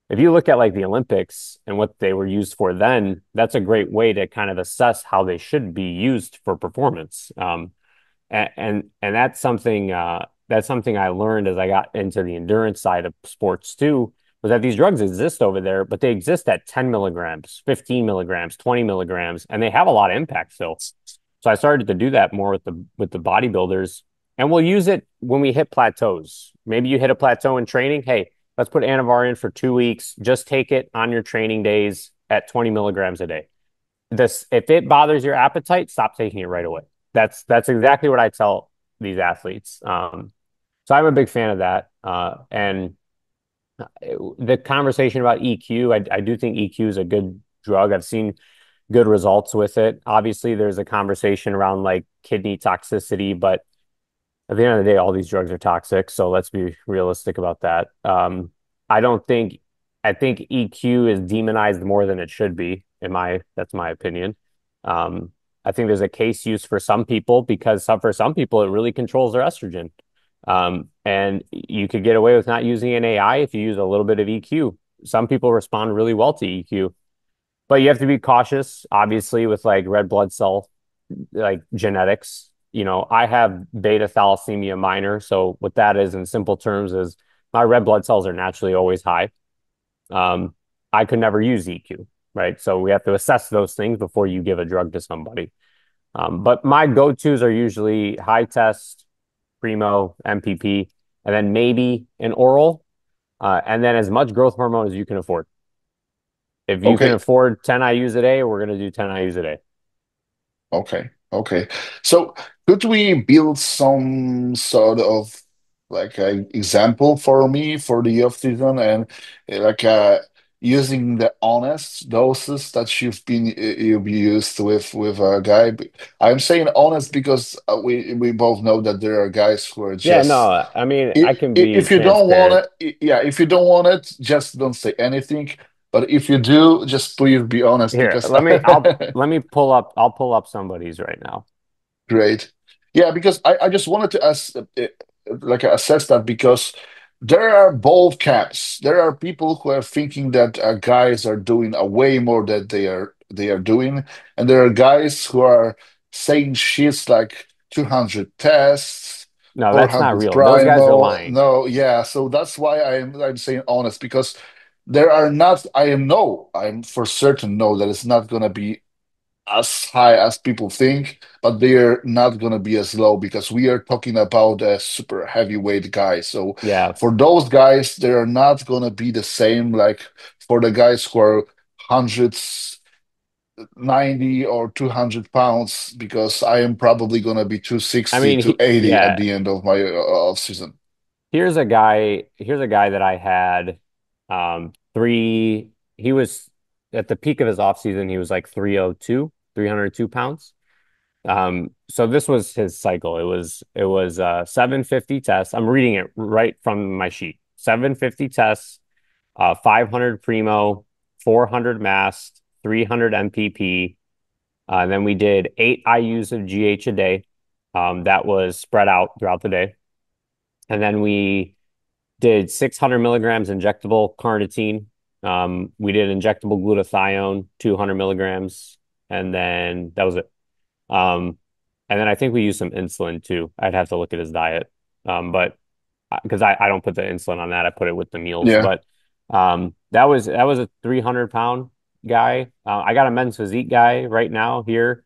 if you look at like the Olympics and what they were used for then, that's a great way to kind of assess how they should be used for performance. And that's something I learned as I got into the endurance side of sports too, was that these drugs exist over there, but they exist at 10 milligrams, 15 milligrams, 20 milligrams, and they have a lot of impact still. So I started to do that more with the bodybuilders, and we'll use it when we hit plateaus. Maybe you hit a plateau in training. Hey, let's put Anavar in for 2 weeks. Just take it on your training days at 20 milligrams a day. This, if it bothers your appetite, stop taking it right away. That's exactly what I tell these athletes. So I'm a big fan of that. And the conversation about EQ, I do think EQ is a good drug. I've seen good results with it. Obviously, there's a conversation around like kidney toxicity, but at the end of the day, all these drugs are toxic. So let's be realistic about that. I don't think, I think EQ is demonized more than it should be, that's my opinion. I think there's a case use for some people because for some people, it really controls their estrogen. And you could get away with not using an AI if you use a little bit of EQ. Some people respond really well to EQ, but you have to be cautious, obviously, with like red blood cell, like genetics. You know, I have beta thalassemia minor. So what that is in simple terms is my red blood cells are naturally always high. I could never use EQ, right? So we have to assess those things before you give a drug to somebody. But my go-tos are usually high test, primo, MPP, and then maybe an oral, and then as much growth hormone as you can afford. If you can
Okay.
afford 10 IUs a day, we're going to do 10 IUs a day.
Okay. Okay. So could we build some sort of like an example for me for the off season and like using the honest doses that you've used with a guy? I'm saying honest because we both know that there are guys who are
Yeah,
just
no, I mean, I can be
if you don't
transparent.
want it, yeah, if you don't want it, just don't say anything. But if you do, just please be honest
Here,
because
I'll pull up somebody's right now.
great. Yeah, because I just wanted to like assess that because there are both camps. There are people who are thinking that guys are doing a way more than they are doing, and there are guys who are saying shits like 200 tests,
No, that's not
400
real. Those guys are
primal.
lying.
No, yeah. So that's why I'm saying honest because there are not. I'm for certain know that it's not gonna be as high as people think, but they're not going to be as low because we are talking about a super heavyweight guy. So
Yeah.
for those guys, they're not going to be the same like for the guys who are hundreds, 90 or 200 pounds, because I am probably going to be
I
260
mean,
to 80 at
yeah,
the end of my off season.
here's a guy that I had he was at the peak of his offseason, he was like 302, 302 pounds. So this was his cycle. It was 750 tests. I'm reading it right from my sheet. 750 tests, 500 primo, 400 mast, 300 MPP. Then we did 8 IUs of GH a day. That was spread out throughout the day. And then we did 600 milligrams injectable carnitine. We did injectable glutathione, 200 milligrams, and then that was it. And then I think we used some insulin too. I'd have to look at his diet, but because I don't put the insulin on that, I put it with the meals.
Yeah.
But that was a 300-pound guy. I got a men's physique guy right now here,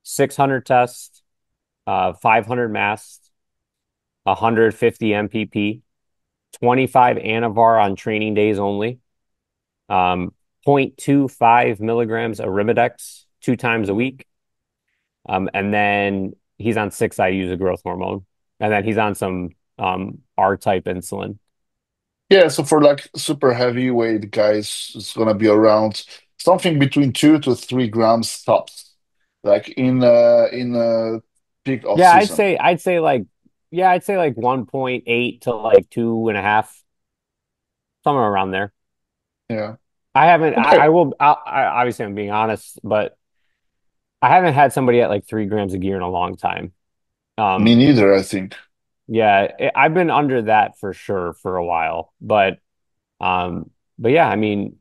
600 tests, 500 mass, 150 MPP, 25 Anavar on training days only, 0.25 milligrams of Arimidex 2 times a week. And then he's on 6 IUs of growth hormone. And then he's on some R-type insulin.
Yeah, so for like super heavyweight guys, it's gonna be around something between 2 to 3 grams tops, like in peak off
Yeah,
season.
I'd say like 1.8 to like 2.5, somewhere around there.
Yeah.
I haven't,
Okay.
I will, obviously I'm being honest, but I haven't had somebody at like 3 grams of gear in a long time.
Me
Um,
neither, I think.
yeah, I've been under that for sure for a while, but yeah, I mean,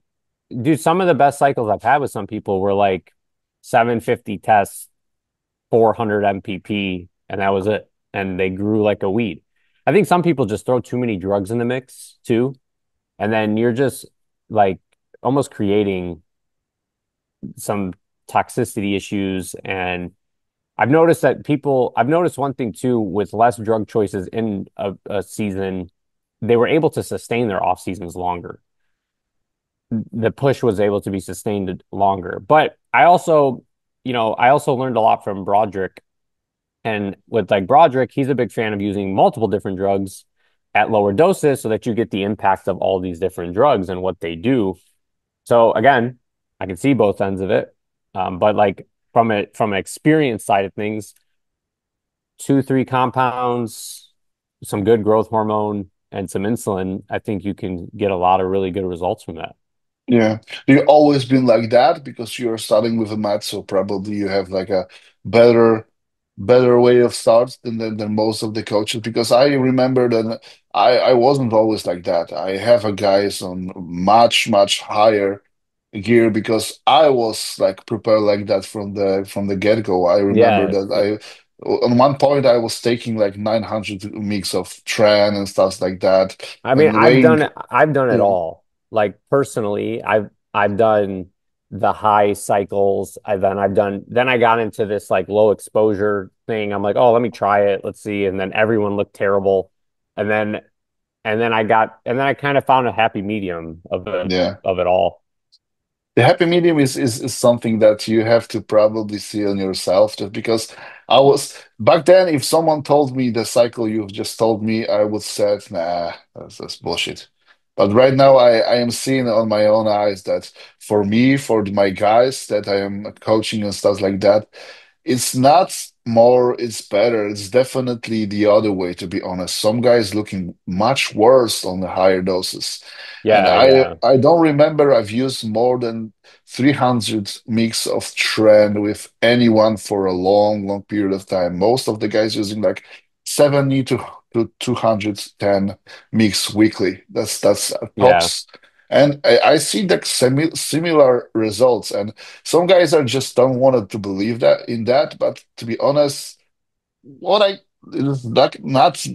dude, some of the best cycles I've had with some people were like 750 tests, 400 MPP, and that was it. And they grew like a weed. I think some people just throw too many drugs in the mix too, and then you're just like almost creating some toxicity issues. And I've noticed one thing too with less drug choices in a season, they were able to sustain their off seasons longer. The push was able to be sustained longer. But I also learned a lot from Broderick. And with like Broderick, he's a big fan of using multiple different drugs at lower doses so that you get the impact of all these different drugs and what they do. So again, I can see both ends of it. But like from an experience side of things, 2, 3 compounds, some good growth hormone, and some insulin, I think you can get a lot of really good results from that.
Yeah. You always been like that because you're starting with a mat, so probably you have like a better better way of start than most of the coaches. Because I remember that I wasn't always like that. I have a guys on much higher gear because I was like prepared like that from the get-go. I remember
Yeah,
that I on one point I was taking like 900 mix of tren and stuff like that
I mean,
and weighing.
I've done it
Yeah.
all. Like personally, I've done the high cycles. Then I got into this like low exposure thing. I'm like, oh, let me try it. Let's see. And then everyone looked terrible. And then and then I kind of found a happy medium
Yeah.
of it all.
The happy medium is something that you have to probably see on yourself just because I was back then, if someone told me the cycle you've just told me, I would say, nah, that's bullshit. But right now I am seeing on my own eyes that for me, for my guys that I am coaching and stuff like that, it's not more, it's better. It's definitely the other way, to be honest. Some guys looking much worse on the higher doses. And
Yeah, yeah.
I don't remember I've used more than 300 mix of trend with anyone for a long period of time. Most of the guys using like 70 to 210 mix weekly. That's
Yeah.
tops. And I see the similar results. And some guys are just don't want to believe that in that. But to be honest, what I is like not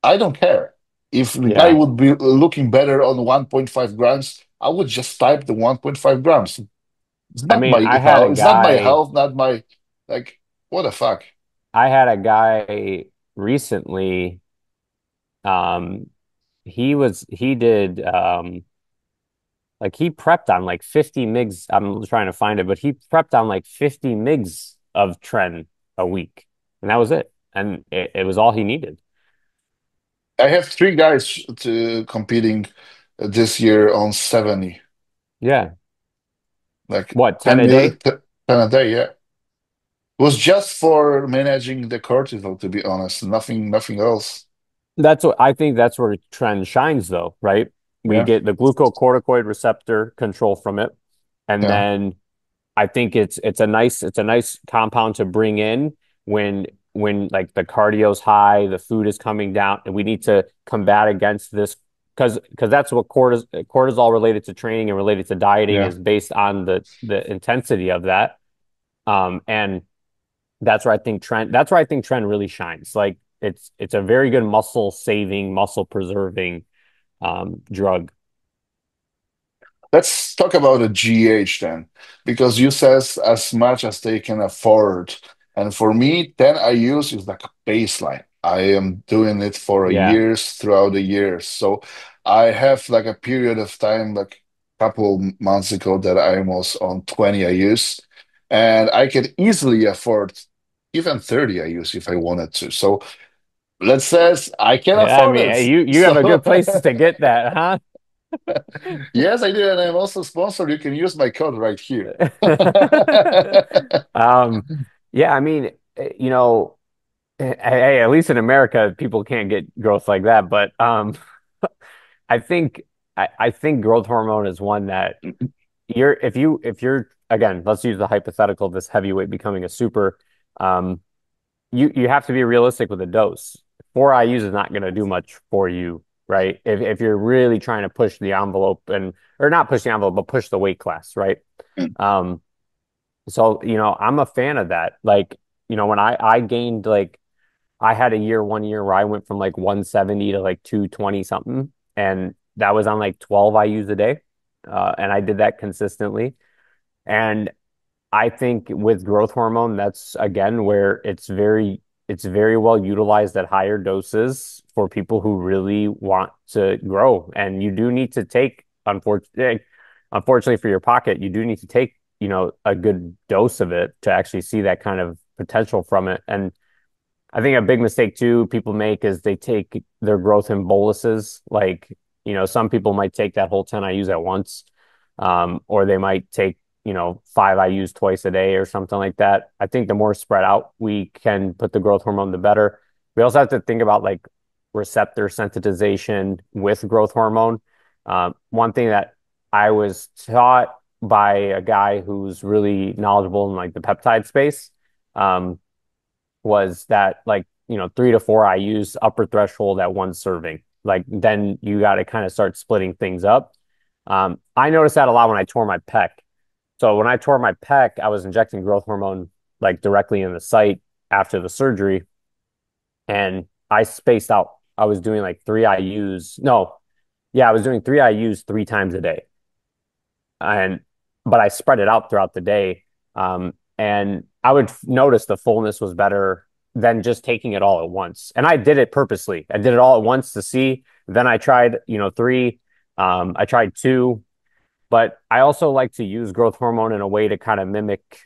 I don't care. If the guy
Yeah.
would be looking better on 1.5 grams, I would just type the 1.5 grams. It's
I
not
mean,
my health. It's not my health, not my like what the fuck.
I had a guy recently, um, he did like he prepped on like 50 mgs. I'm trying to find it, but he prepped on like 50 mgs of tren a week. And that was it. And it was all he needed.
I have three guys to competing this year on 70,
Yeah.
like
What, 10
10
a
mil,
day?
10 a day. Yeah, it was just for managing the cortisol, to be honest. Nothing else.
I think that's where tren shines though, right? We
Yeah,
get the glucocorticoid receptor control from it. And
yeah,
then I think it's a nice compound to bring in when like the cardio's high, the food is coming down, and we need to combat against this because that's what cortisol related to training and related to dieting
yeah.
is based on the intensity of that. And that's where I think trend really shines. Like it's a very good muscle saving, muscle preserving drug.
Let's talk about a GH then, because you says as much as they can afford. And for me, 10 I use is like a baseline. I am doing it for
Yeah.
years throughout the years. So I have like a period of time, like a couple months ago, that I was on 20 I use. And I could easily afford even 30 I use if I wanted to. So let's say I can
Yeah, I
afford
mean,
it.
you have a
So
good place to get that, huh?
Yes, I do, and I'm also sponsored. You can use my code right here.
Um, yeah, I mean, hey, at least in America, people can't get growth like that. But I think I think growth hormone is one that if you're again, let's use the hypothetical of this heavyweight becoming a super. Um, you have to be realistic with the dose. 4 IUs is not going to do much for you, right? If you're really trying to push the envelope and or not push the envelope, but push the weight class, right? Um, so I'm a fan of that. Like, when I gained like I had a year, 1 year where I went from like 170 to like 220 something, and that was on like 12 IUs a day. And I did that consistently. And I think with growth hormone, that's again where it's very well utilized at higher doses for people who really want to grow. And you do need to take, unfortunately for your pocket, you do need to take, a good dose of it to actually see that kind of potential from it. And I think a big mistake too people make is they take their growth in boluses. Like, some people might take that whole 10 IUs at once, or they might take, 5 IUs twice a day or something like that. I think the more spread out we can put the growth hormone, the better. We also have to think about like receptor sensitization with growth hormone. One thing that I was taught by a guy who's really knowledgeable in like the peptide space. Um, was that like 3 to 4 IUs upper threshold at one serving. Like then you got to kind of start splitting things up. I noticed that a lot when I tore my pec. So when I tore my pec, I was injecting growth hormone like directly in the site after the surgery, and I spaced out. I was doing like 3 IUs. No, yeah, I was doing 3 IUs 3 times a day, and but I spread it out throughout the day. And I would notice the fullness was better than just taking it all at once. And I did it purposely. I did it all at once to see. Then I tried, three. I tried two, but I also like to use growth hormone in a way to kind of mimic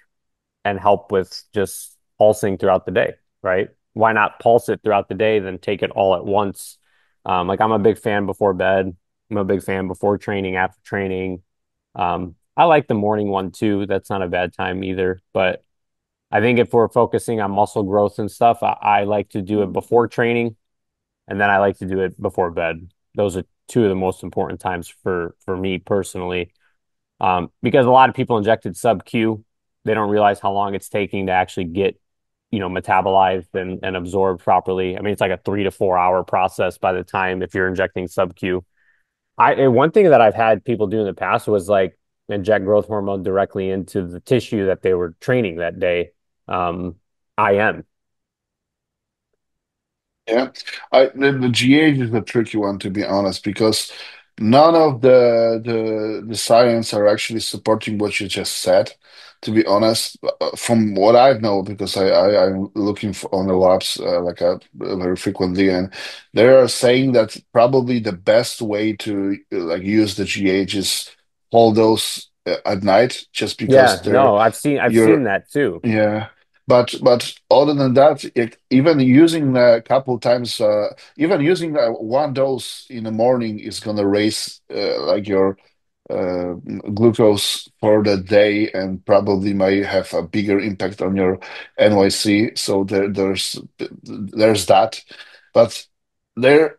and help with just pulsing throughout the day, right? Why not pulse it throughout the day, then take it all at once? Like I'm a big fan before bed. I'm a big fan before training, after training. I like the morning one too. That's not a bad time either. But I think if we're focusing on muscle growth and stuff, I like to do it before training, and then I like to do it before bed. Those are two of the most important times for me personally. Because a lot of people injected sub Q, they don't realize how long it's taking to actually get, metabolized and absorbed properly. I mean, it's like a 3 to 4 hour process by the time if you're injecting sub Q. One thing that I've had people do in the past was like inject growth hormone directly into the tissue that they were training that day. IM.
Yeah, the GH is a tricky one to be honest because none of the science are actually supporting what you just said. To be honest, from what I know, because I'm looking for on the labs very frequently, and they are saying that probably the best way to like use the GH is hold those at night, just because
Yeah,
they're
no, I've
you're
seen that too.
yeah, but other than that, even using a couple times, even using one dose in the morning is gonna raise like your uh, glucose for the day and probably might have a bigger impact on your NYC. So there's that, but there.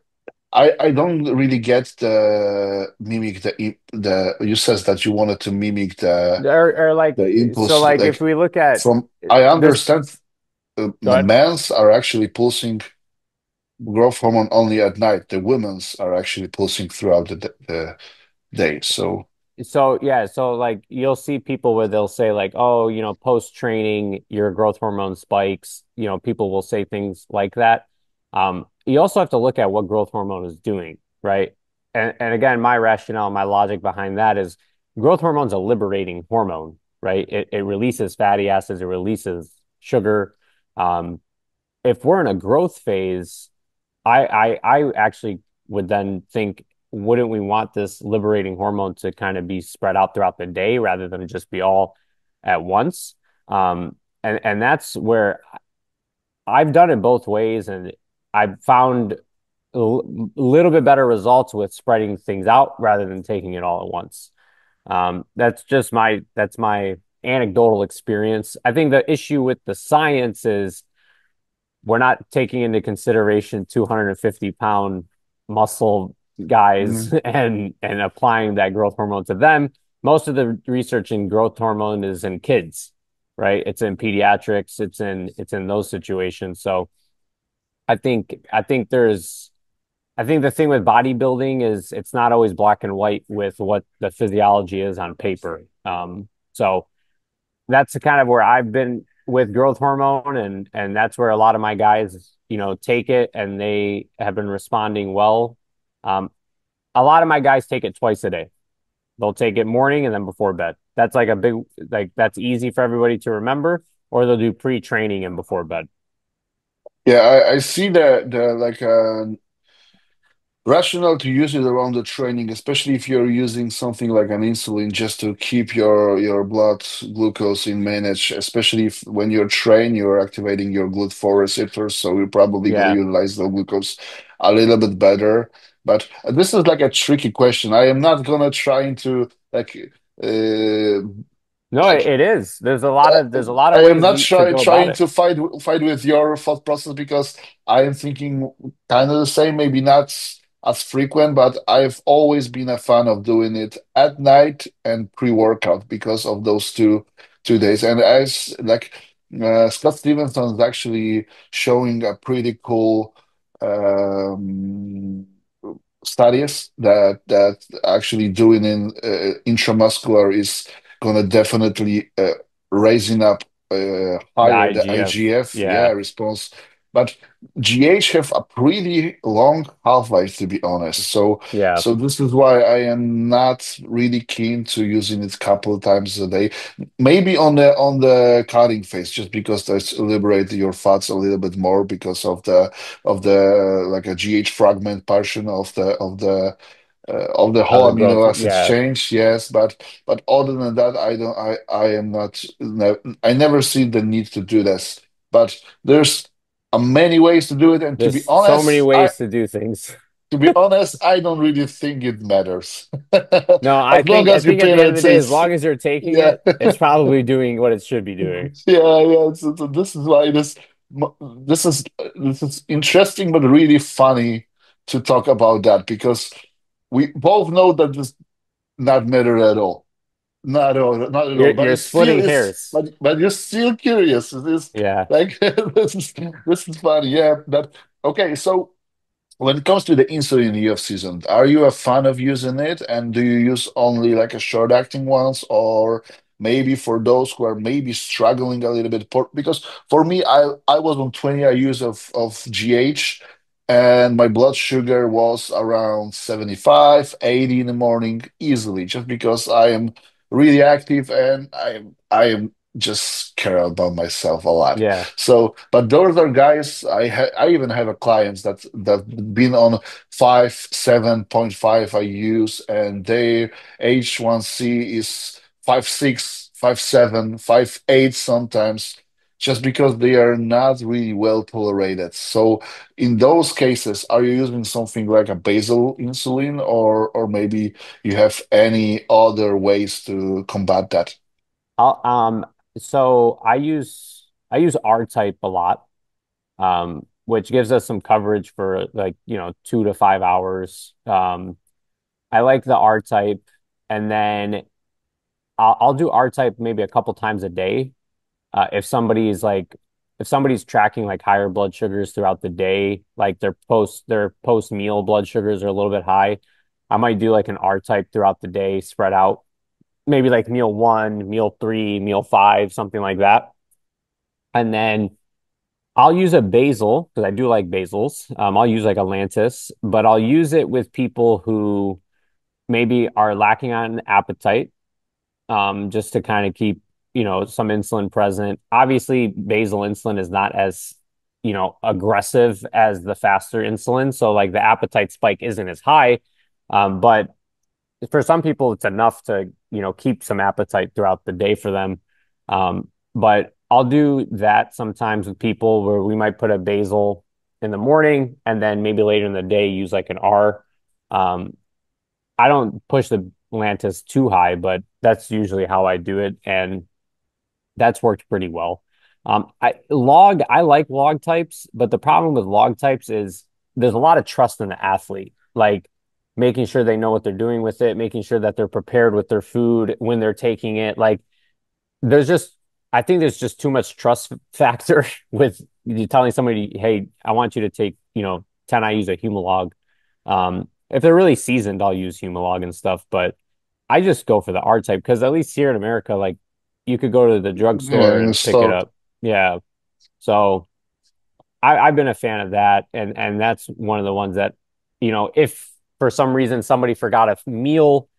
I don't really get the mimic the you says that you wanted to mimic
Or like
the
so
impulse
like if
like
we look at
from I
this,
understand
go
the
ahead.
men's are actually pulsing growth hormone only at night. The women's are actually pulsing throughout the day. So
So yeah, so like you'll see people where they'll say like, oh, post training, your growth hormone spikes. People will say things like that. You also have to look at what growth hormone is doing, right? And again, my rationale, my logic behind that is growth hormone's a liberating hormone, right? It releases fatty acids, it releases sugar. Um, if we're in a growth phase, I actually would then think, wouldn't we want this liberating hormone to kind of be spread out throughout the day rather than just be all at once? And that's where I've done it both ways, and I've found little bit better results with spreading things out rather than taking it all at once. That's my anecdotal experience. I think the issue with the science is we're not taking into consideration 250-pound muscle guys
Mm.
and applying that growth hormone to them. Most of the research in growth hormone is in kids, right? It's in pediatrics, it's in those situations. So I think the thing with bodybuilding is it's not always black and white with what the physiology is on paper. So that's kind of where I've been with growth hormone, and that's where a lot of my guys, take it and they have been responding well. Um, a lot of my guys take it twice a day. They'll take it morning and then before bed. That's like a big like that's easy for everybody to remember, or they'll do pre-training and before bed.
Yeah, I see the like rational to use it around the training, especially if you're using something like an insulin just to keep your blood glucose in manage, especially if when you're trained, you're activating your GLUT4 receptors, so you're probably going to
Yeah.
utilize the glucose a little bit better. But this is like a tricky question. I am not gonna try to
No,
like
it is. There's a
uh,
lot of there's a lot
I
of
am
ways
not
to go about
trying
it.
to fight with your thought process because I am thinking kind of the same, maybe not as frequent, but I've always been a fan of doing it at night and pre-workout because of those two days. And as like Scott Stevenson is actually showing a pretty cool um, studies that actually doing in intramuscular is gonna definitely raising up
The
higher the
IGF.
IGF, yeah,
Yeah.
response. But GH have a pretty long half-life, to be honest.
Yeah.
So this is why I am not really keen to using it a couple of times a day. Maybe on the cutting phase, just because that's liberate your fats a little bit more because of the like a GH fragment portion of the
Of
whole
the growth.
amino acids
Yeah.
change, yes, but other than that, I don't, I am not, I never see the need to do this. But there's many ways to do it, and
There's so many ways to do things.
to be honest, I don't really think it matters
No,
as
I
long
think I
as your
think at the end of
parent
the day, as
says,
long as you're taking
yeah.
it, it's probably doing what it should be doing.
Yeah. So this is why this is this is interesting, but really funny to talk about that because we both know that this not matter at all. Not at all. But
You're
it's still
splitting
is
hairs.
but you're still curious. It is
Yeah.
like this is funny. Yeah. But okay, so when it comes to the insulin in off season, are you a fan of using it? And do you use only like a short acting ones, or maybe for those who are maybe struggling a little bit? Because for me, I was on 20 IUs of GH, and my blood sugar was around 75, 80 in the morning easily, just because I am really active and I am just care about myself a lot.
Yeah.
So, but those are guys. I even have a clients that been on 7.5 I use, and their H1C is 5.6, 5.7, 5.8 sometimes, just because they are not really well tolerated. So, in those cases, are you using something like a basal insulin, or maybe you have any other ways to combat that?
I'll, so I use R type a lot, which gives us some coverage for like, 2 to 5 hours. I like the R type, and then I'll do R type maybe a couple times a day. If somebody's tracking like higher blood sugars throughout the day, like their post meal blood sugars are a little bit high, I might do like an R type throughout the day, spread out, maybe like meal one, meal three, meal five, something like that. And then I'll use a basil because I do like basils. I'll use like a Lantus, but I'll use it with people who maybe are lacking on appetite, just to kind of keep, some insulin present. Obviously, basal insulin is not as, aggressive as the faster insulin. So like the appetite spike isn't as high. But for some people, it's enough to, keep some appetite throughout the day for them. But I'll do that sometimes with people where we might put a basil in the morning, and then maybe later in the day use like an R. Um, I don't push the Lantus too high, but that's usually how I do it, and that's worked pretty well. I like log types, but the problem with log types is there's a lot of trust in the athlete, like making sure they know what they're doing with it, making sure that they're prepared with their food when they're taking it. Like there's just, I think there's just too much trust factor with you telling somebody, hey, I want you to take, 10 IUs of Humalog. If they're really seasoned, I'll use Humalog and stuff, but I just go for the R type because at least here in America, like you could go to the
Yeah,
drugstore
you
and pick it
start.
up. Yeah. So I've been a fan of that. And that's one of the ones that, if for some reason somebody forgot a meal,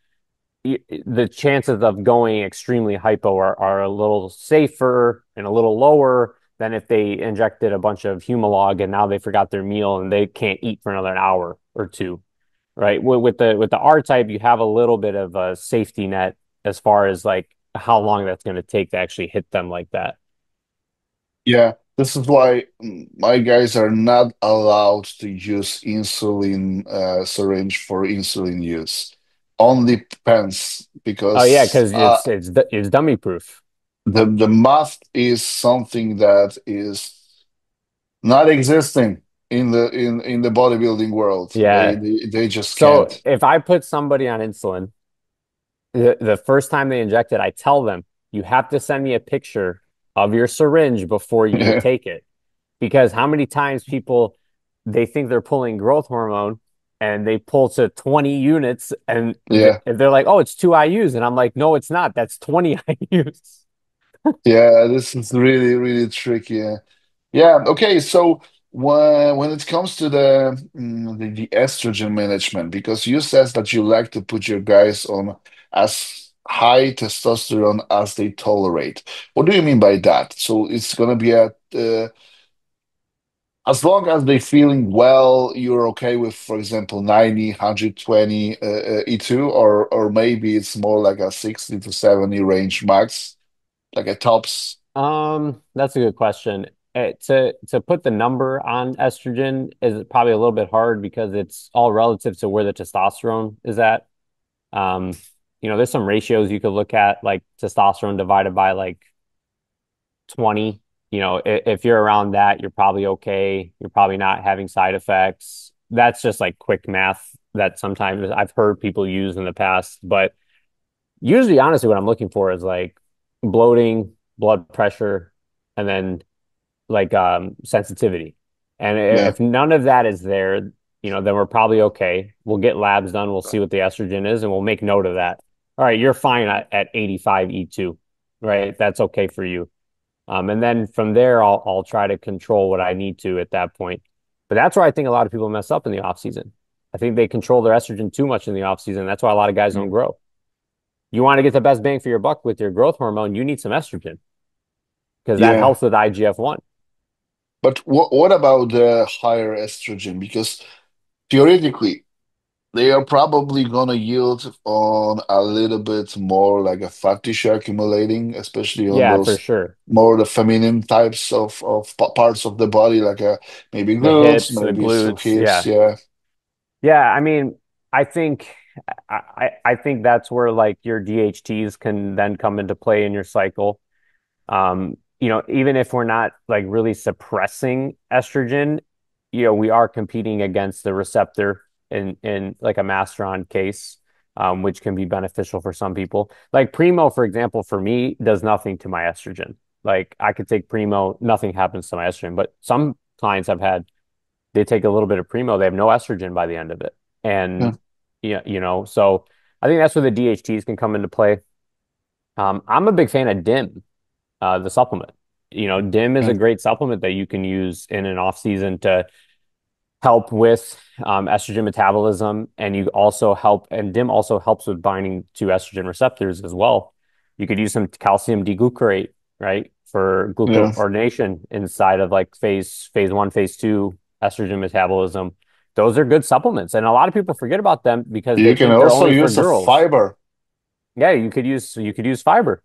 the chances of going extremely hypo are a little safer and a little lower than if they injected a bunch of Humalog and now they forgot their meal and they can't eat for another hour or two, right? With the R type, you have a little bit of a safety net as far as like how long that's going to take to actually hit them like that.
Yeah, this is why my guys are not allowed to use insulin syringe for insulin use. Only pens
Oh yeah,
because
because it's dummy proof.
the math is something that is not existing in the bodybuilding world.
Yeah.
They just
So
can't.
if I put somebody on insulin, the first time they inject it, I tell them, you have to send me a picture of your syringe before you
Yeah,
take it. Because how many times people they think they're pulling growth hormone and they pull to 20 units and
yeah,
they're like, oh, it's 2 IUs. And I'm like, no, it's not. That's 20 IUs.
yeah. This is really really tricky. Yeah. Okay. So when it comes to the estrogen management, because you says that you like to put your guys on as high testosterone as they tolerate. What do you mean by that? So it's gonna be at as long as they're feeling well, you're okay with, for example, 90, 120 E2, or maybe it's more like a 60 to 70 range max, like a tops.
That's a good question. To put the number on estrogen is probably a little bit hard because it's all relative to where the testosterone is at. Um, there's some ratios you could look at, like testosterone divided by like 20. If you're around that, you're probably okay. You're probably not having side effects. That's just like quick math that sometimes I've heard people use in the past. But usually, honestly, what I'm looking for is like bloating, blood pressure, and then like sensitivity. And
Yeah.
if none of that is there, then we're probably okay. We'll get labs done. We'll see what the estrogen is, and we'll make note of that. All right, you're fine at 85 E2, right? That's okay for you. And then from there, I'll try to control what I need to at that point. But that's where I think a lot of people mess up in the off season. I think they control their estrogen too much in the off season. That's why a lot of guys don't
Mm.
grow. You want to get the best bang for your buck with your growth hormone, you need some estrogen because that
Yeah.
helps with IGF-1.
But what about the higher estrogen? Because theoretically, they are probably gonna yield on a little bit more like a fat tissue accumulating, especially on
Yeah, for
those
sure.
more the feminine types of parts of the body, like maybe
The
glutes,
hips, the
maybe some
glutes.
hips.
Yeah.
Yeah,
Yeah. I mean, I think I think that's where like your DHTs can then come into play in your cycle. Even if we're not like really suppressing estrogen, we are competing against the receptor in like a mastron case, which can be beneficial for some people. Like Primo, for example, for me, does nothing to my estrogen. Like I could take Primo, nothing happens to my estrogen. But some clients I've had, they take a little bit of Primo, they have no estrogen by the end of it.
yeah,
And so I think that's where the DHTs can come into play. I'm a big fan of DIM, the supplement. DIM is
yeah.
a great supplement that you can use in an off season to help with estrogen metabolism, and you also help, and DIM also helps with binding to estrogen receptors as well. You could use some calcium deglucarate, right, for
Yeah.
glucuronidation inside of like phase one, phase two estrogen metabolism. Those are good supplements, and a lot of people forget about them because they
You can
think they're
also
only for
use a
girls.
fiber.
Yeah, you could use fiber.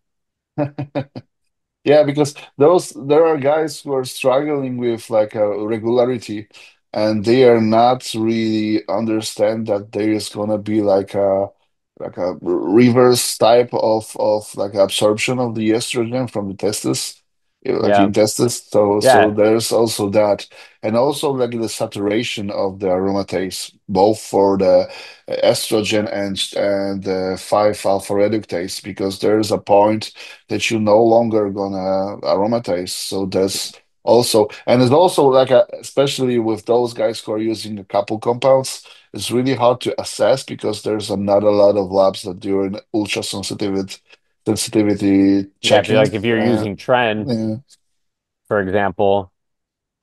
Yeah, because those there are guys who are struggling with like a regularity. and they are not really understand that there is gonna be like a reverse type of like absorption of the estrogen from the testes, like
Yeah.
in testes. So
Yeah.
there's also that, and also like the saturation of the aromatase, both for the estrogen and the 5 alpha reductase, because there's a point that you're no longer gonna aromatase. So there's also, and it's also like especially with those guys who are using a couple compounds, it's really hard to assess because there's not a lot of labs that do an ultra sensitivity
Yeah. If you
checking.
like, if you're using trend,
Yeah.
for example,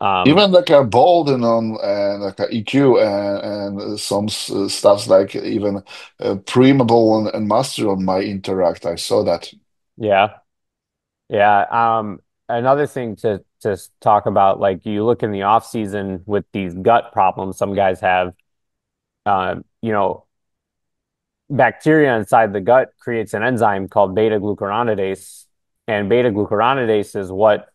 um,
Even like a Bolden on and like a EQ and some stuffs like even Primable and Master on my Interact. I saw that.
yeah. Yeah. Another thing to talk about, like you look in the off season with these gut problems some guys have, you know, bacteria inside the gut creates an enzyme called beta glucuronidase, and beta glucuronidase is what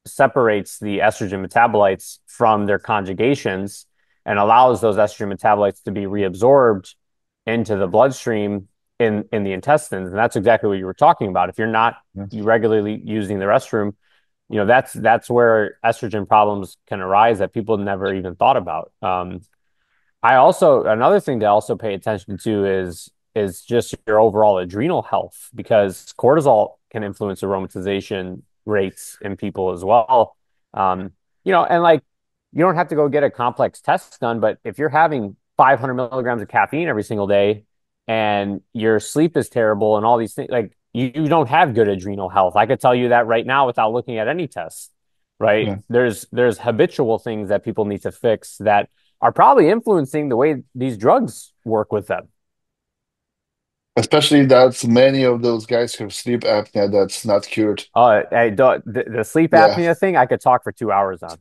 separates the estrogen metabolites from their conjugations and allows those estrogen metabolites to be reabsorbed into the bloodstream in the intestines. And that's exactly what you were talking about. If you're not
Yeah.
regularly using the restroom, that's where estrogen problems can arise that people never even thought about. I also Another thing to also pay attention to is just your overall adrenal health, because cortisol can influence aromatization rates in people as well. Um, and like you don't have to go get a complex test done, but if you're having 500 milligrams of caffeine every single day and your sleep is terrible and all these things, like you don't have good adrenal health. I could tell you that right now without looking at any tests, right?
Yeah.
There's habitual things that people need to fix that are probably influencing the way these drugs work with them.
Especially that many of those guys have sleep apnea that's not cured.
The sleep
Yeah.
apnea thing, I could talk for 2 hours on.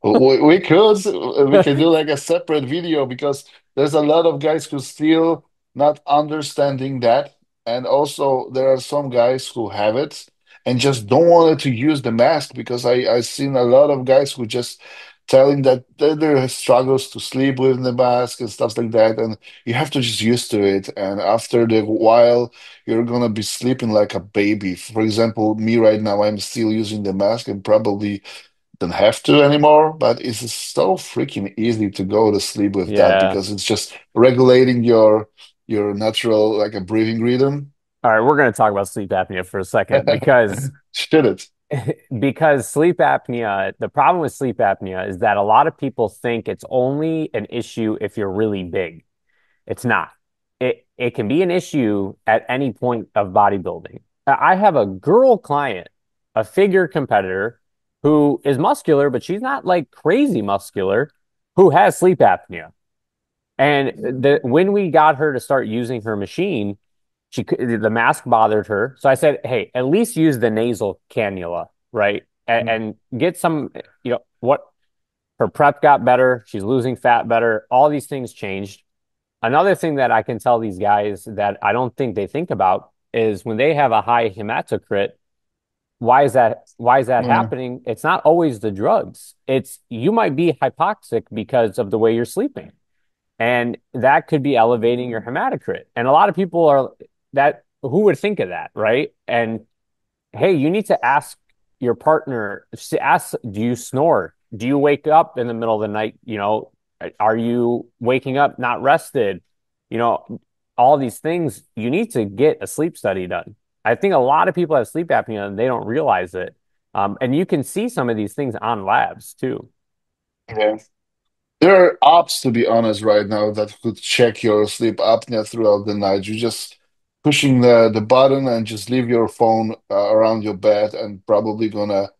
We can do like a separate video because there's a lot of guys who still not understanding that, and also there are some guys who have it and just don't want to use the mask because I've seen a lot of guys who just telling that there struggles to sleep with the mask and stuff like that, and you have to just used to it, and after the while you're gonna be sleeping like a baby. For example, me right now, I'm still using the mask and probably don't have to anymore, but it's so freaking easy to go to sleep with that
Yeah.
because it's just regulating your natural like a breathing rhythm.
All right, we're going to talk about sleep apnea for a second because
Should it?
sleep apnea, the problem with sleep apnea is that a lot of people think it's only an issue if you're really big. It's not. It can be an issue at any point of bodybuilding. I have a girl client, a figure competitor who is muscular, but she's not like crazy muscular, who has sleep apnea. And when we got her to start using her machine, the mask bothered her. So I said, "Hey, at least use the nasal cannula, right? And get some, what her prep got better. She's losing fat better. All these things changed. Another thing that I can tell these guys that I don't think they think about is when they have a high hematocrit, why is that? Why is that
Yeah.
happening? It's not always the drugs. It's you might be hypoxic because of the way you're sleeping. And that could be elevating your hematocrit. And a lot of people are that who would think of that, right? And hey, you need to ask your partner, ask, do you snore? Do you wake up in the middle of the night? Are you waking up not rested? You know, all these things, you need to get a sleep study done. I think a lot of people have sleep apnea and they don't realize it. And you can see some of these things on labs too.
Yeah. There are apps, to be honest, right now that could check your sleep apnea throughout the night. You just pushing the button and just leave your phone around your bed and probably gonna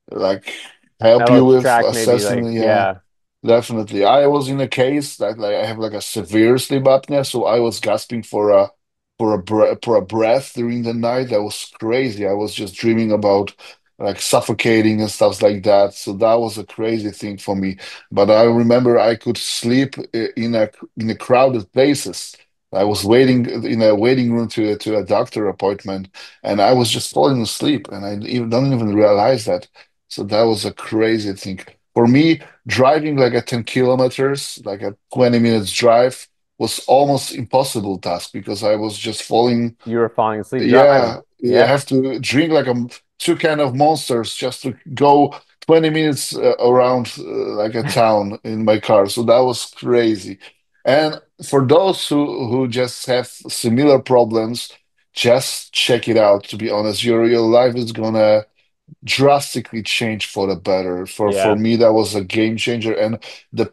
like help
That'll
you with
track maybe
assessing.
like,
Yeah,
yeah,
definitely. I was in a case that like I have like a severe sleep apnea, so I was gasping for a breath during the night. That was crazy. I was just dreaming about like suffocating and stuff like that. So that was a crazy thing for me. But I remember I could sleep in a crowded places. I was waiting in a waiting room to a doctor appointment, and I was just falling asleep, and I don't even realize that. So that was a crazy thing. For me, driving like a 10 kilometers, like a 20 minutes drive, was almost impossible task because I was just falling.
You were falling asleep driving.
Yeah, you
Yeah.
have to drink like two kind of monsters just to go 20 minutes around like a town in my car. So that was crazy. And for those who just have similar problems, just check it out. To be honest, your life is gonna drastically changed for the better. For
Yeah.
me, that was a game changer. And the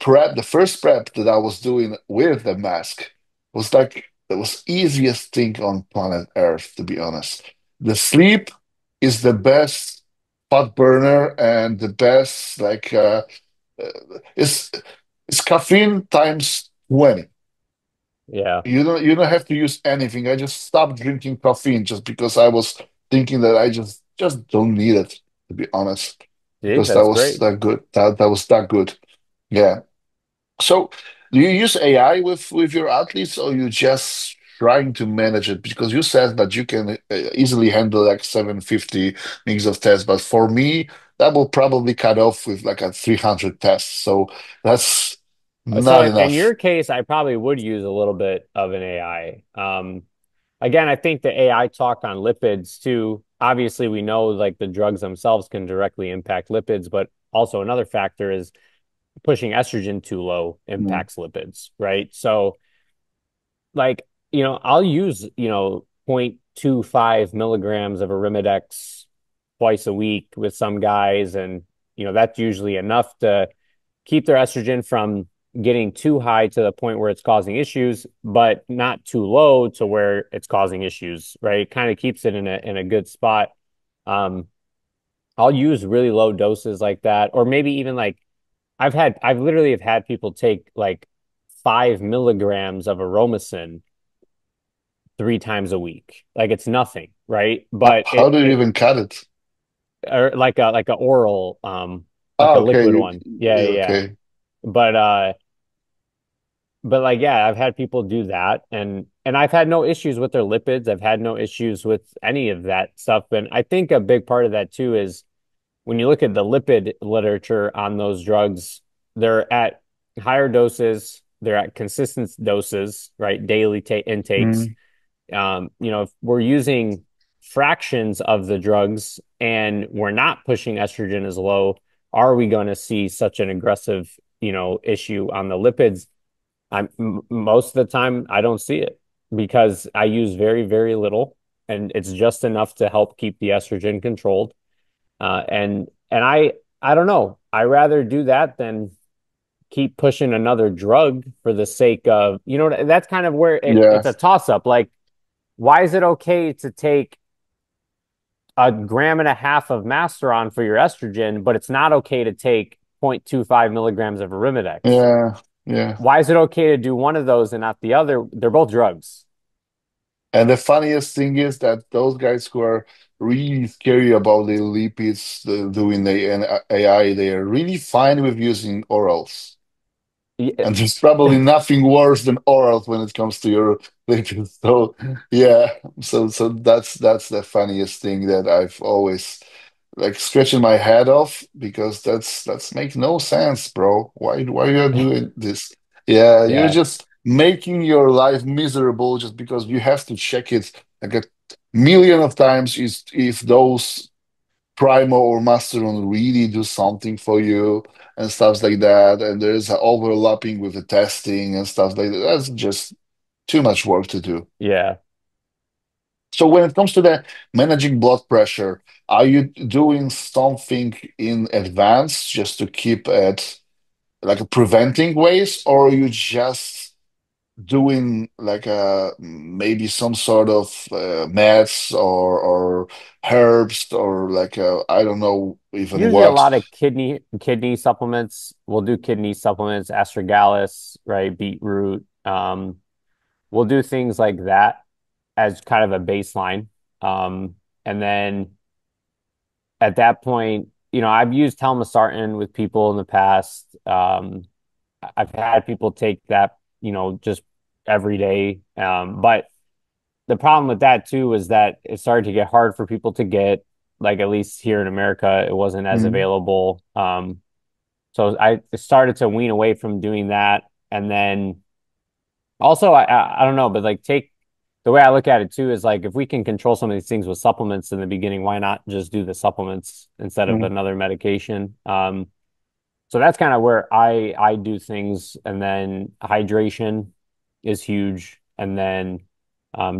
first prep that I was doing with the mask was like the was easiest thing on planet Earth, to be honest. The sleep is the best fat burner and the best it's it's caffeine times 20.
Yeah.
You don't have to use anything. I just stopped drinking caffeine just because I was thinking that I just don't need it, to be honest,
See,
because that
that's
was
great.
that good. That was that good. Yeah. So do you use AI with your athletes, or you just trying to manage it? Because you said that you can easily handle like 750 mix of tests, but for me, that will probably cut off with like a 300 tests. So that's
So
not
in
enough.
your case, I probably would use a little bit of an AI. Again, I think the AI talk on lipids too. Obviously, we know like the drugs themselves can directly impact lipids, but also another factor is pushing estrogen too low
Mm.
impacts lipids, right? So like, I'll use, 0.25 milligrams of Arimidex twice a week with some guys. And, that's usually enough to keep their estrogen from getting too high to the point where it's causing issues, but not too low to where it's causing issues, right? It kind of keeps it in a good spot. Um, I'll use really low doses like that, or maybe even like I've literally have had people take like 5 milligrams of aromasin 3 times a week. Like it's nothing, right? But
How do you
it
even cut it?
or like a oral, like
Oh,
a
okay.
liquid one. Yeah, yeah, yeah.
Okay.
But but like yeah, I've had people do that, and I've had no issues with their lipids. I've had no issues with any of that stuff. And I think a big part of that too is when you look at the lipid literature on those drugs, they're at higher doses, they're at consistent doses, right? Daily intakes.
Mm.
If we're using fractions of the drugs and we're not pushing estrogen as low, are we going to see such an aggressive, issue on the lipids? Most of the time I don't see it because I use very, very little, and it's just enough to help keep the estrogen controlled. And I don't know. I rather do that than keep pushing another drug for the sake of, that's kind of where
Yeah.
it's a toss up. Like, why is it okay to take 1.5 grams of Masteron for your estrogen, but it's not okay to take 0.25 milligrams of Arimidex?
Yeah. Yeah.
Why is it okay to do one of those and not the other? They're both drugs.
And the funniest thing is that those guys who are really scary about the lipids, doing the AI, they are really fine with using orals.
Yeah,
And there's probably nothing worse than orals when it comes to your lipids. So yeah, so that's the funniest thing that I've always like scratching my head off because that's make no sense, bro. Why you are doing this? Yeah, you're
yeah,
just making your life miserable just because you have to check it like a million of times is if those Primo or Mastodon really do something for you and stuff like that. And there's a overlapping with the testing and stuff like that. That's just too much work to do.
yeah.
So when it comes to the managing blood pressure, are you doing something in advance just to keep it like a preventing ways, or are you just doing like a maybe some sort of meds or herbs or like I don't know even
Usually a
what.
lot of kidney supplements. We'll do kidney supplements, astragalus, right? Beetroot. We'll do things like that as kind of a baseline. And then at that point, I've used telmisartan with people in the past. I've had people take that, just every day. But the problem with that too is that it started to get hard for people to get, like at least here in America, it wasn't as
Mm.
available. So I started to wean away from doing that. And then also, I don't know, but like take the way I look at it too is like if we can control some of these things with supplements in the beginning, why not just do the supplements instead of
Mm.
another medication? So that's kind of where I do things, and then hydration is huge, and then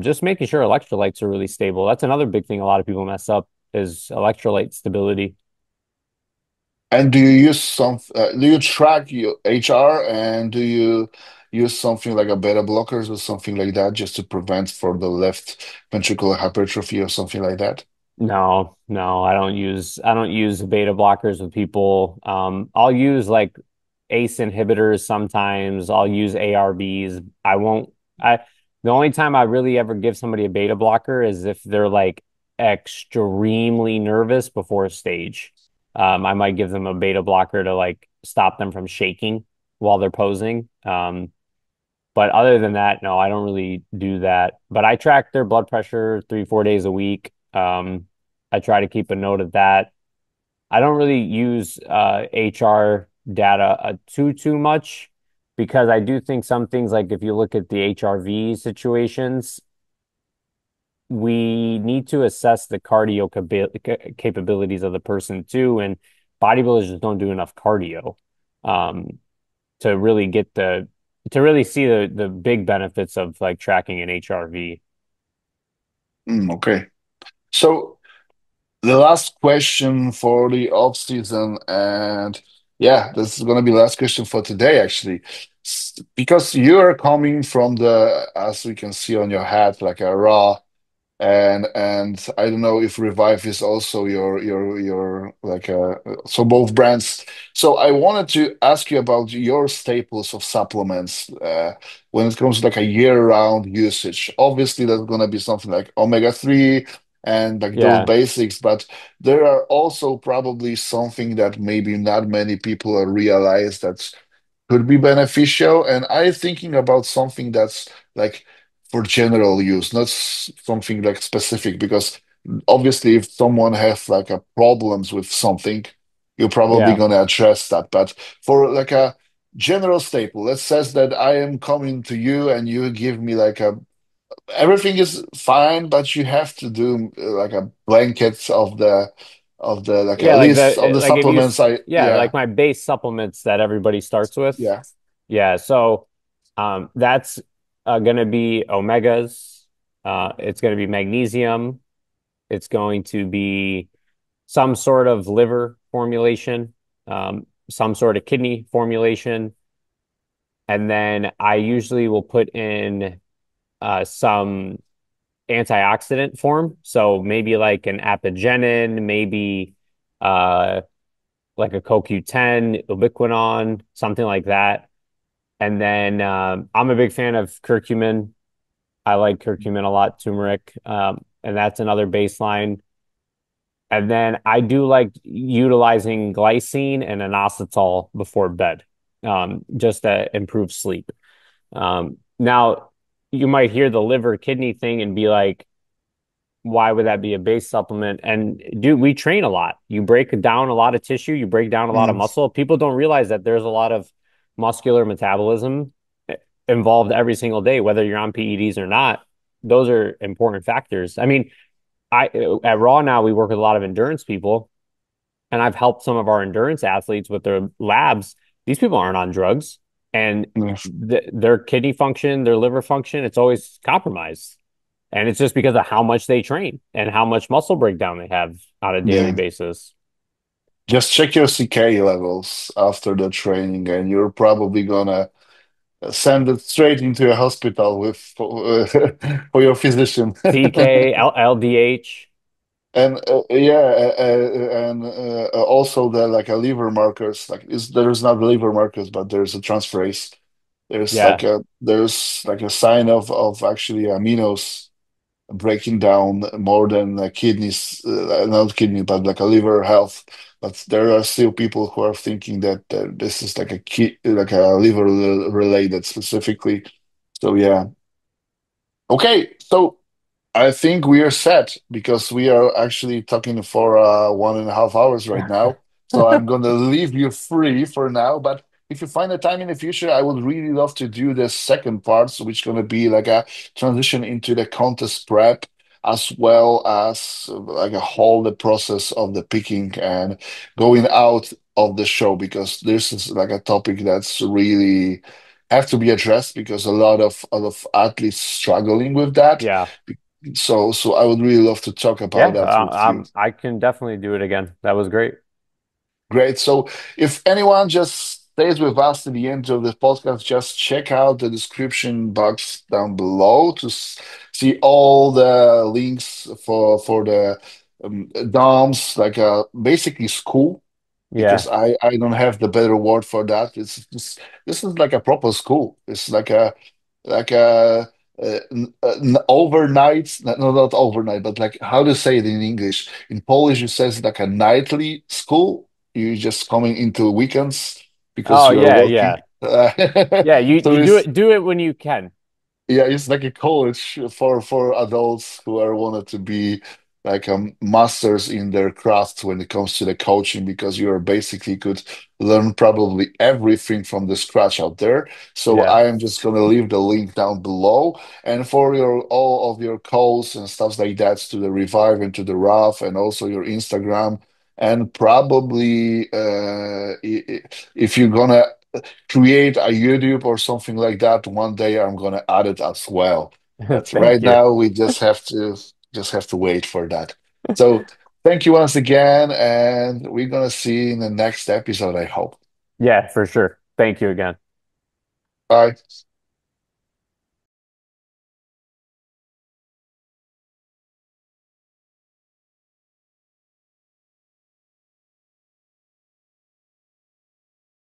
just making sure electrolytes are really stable. That's another big thing a lot of people mess up is electrolyte stability.
And do you use do you track your HR and do you use something like a beta blockers or something like that just to prevent for the left ventricular hypertrophy or something like that?
No, no, I don't use beta blockers with people. I'll use like ACE inhibitors sometimes. I'll use ARBs. I won't I The only time I really ever give somebody a beta blocker is if they're like extremely nervous before a stage. I might give them a beta blocker to like stop them from shaking while they're posing. But other than that, no, I don't really do that. But I track their blood pressure 3, 4 days a week. I try to keep a note of that. I don't really use HR data too much because I do think some things like if you look at the HRV situations, we need to assess the cardio capabilities of the person too, and bodybuilders just don't do enough cardio um, to really get to really see the big benefits of like tracking an HRV.
Okay. So the last question for the off season, and yeah, this is gonna be the last question for today, actually. Because you are coming from as we can see on your hat, like a raw and I don't know if Revive is also your like so both brands. So I wanted to ask you about your staples of supplements when it comes to like a year-round usage. Obviously, that's gonna be something like omega-3 and like those
Yeah,
basics, but there are also probably something that maybe not many people realize that could be beneficial. And I'm thinking about something that's like for general use, not something like specific, because obviously if someone has like a problems with something, you're probably
yeah.
gonna address that. But for like a general staple, let's says that I am coming to you and you give me like a everything is fine, but you have to do like a blanket of the like a
Yeah, like
list of
the
the
like if you
supplements. I
yeah,
yeah,
like my base supplements that everybody starts with.
yeah.
Yeah, so that's gonna be omegas. It's gonna be magnesium. It's going to be some sort of liver formulation, some sort of kidney formulation, and then I usually will put in some antioxidant form. So maybe like an apigenin, maybe uh, like a CoQ10, ubiquinone, something like that. And then I'm a big fan of curcumin. I like curcumin a lot, turmeric, and that's another baseline. And then I do like utilizing glycine and inositol before bed, just to improve sleep. Now, you might hear the liver kidney thing and be like, why would that be a base supplement? And dude, we train a lot. You break down a lot of tissue, you break down a lot of
Mm,
muscle. People don't realize that there's a lot of muscular metabolism involved every single day, whether you're on PEDs or not. Those are important factors. I mean, I at Raw now we work with a lot of endurance people, and I've helped some of our endurance athletes with their labs. These people aren't on drugs, and
yes.
their kidney function, their liver function, it's always compromised. And it's just because of how much they train and how much muscle breakdown they have on a daily
Yeah.
basis.
Just check your CK levels after the training, and you're probably gonna send it straight into a hospital with for your physician.
CK, LDH.
And yeah, and also the like a liver markers. Like is there's not liver markers, but there's a transferase.
Yeah.
There's like a sign of actually aminos breaking down more than kidneys, not kidney, but like a liver health. But there are still people who are thinking that this is like like a liver related specifically. So yeah. Okay, so I think we are set because we are actually talking for 1.5 hours right now. So I'm gonna leave you free for now. But if you find a time in the future, I would really love to do the second parts, which gonna be like a transition into the contest prep, as well as like a whole the process of the picking and going out of the show, because this is like a topic that's really have to be addressed because a lot of athletes struggling with that.
Yeah.
So I would really love to talk about
Yeah.
that with you.
I can definitely do it again. That was great.
Great. So if anyone just stays with us to the end of the podcast, just check out the description box down below to see all the links for the DOMs, like basically school, because
Yeah.
I don't have the better word for that. It's just, this is like a proper school. It's like an overnight, no, not overnight, but like how to say it in English. In Polish, it says like a nightly school. You're just coming into weekends because
Oh
you are
yeah,
working.
yeah. Yeah,
So
you
it's
do it when you can.
yeah, it's like a college for adults who are wanted to be like masters in their craft when it comes to the coaching, because you are basically could learn probably everything from the scratch out there. So
Yeah.
I am just gonna leave the link down below, and for your all of your calls and stuff like that to the Revive and to the RAF, and also your Instagram, and probably if you're gonna create a YouTube or something like that, one day I'm gonna add it as well. But right
Thank you.
now we just have to wait for that. So thank you once again, and we're gonna see you in the next episode, I hope.
Yeah, for sure. Thank you again.
Bye.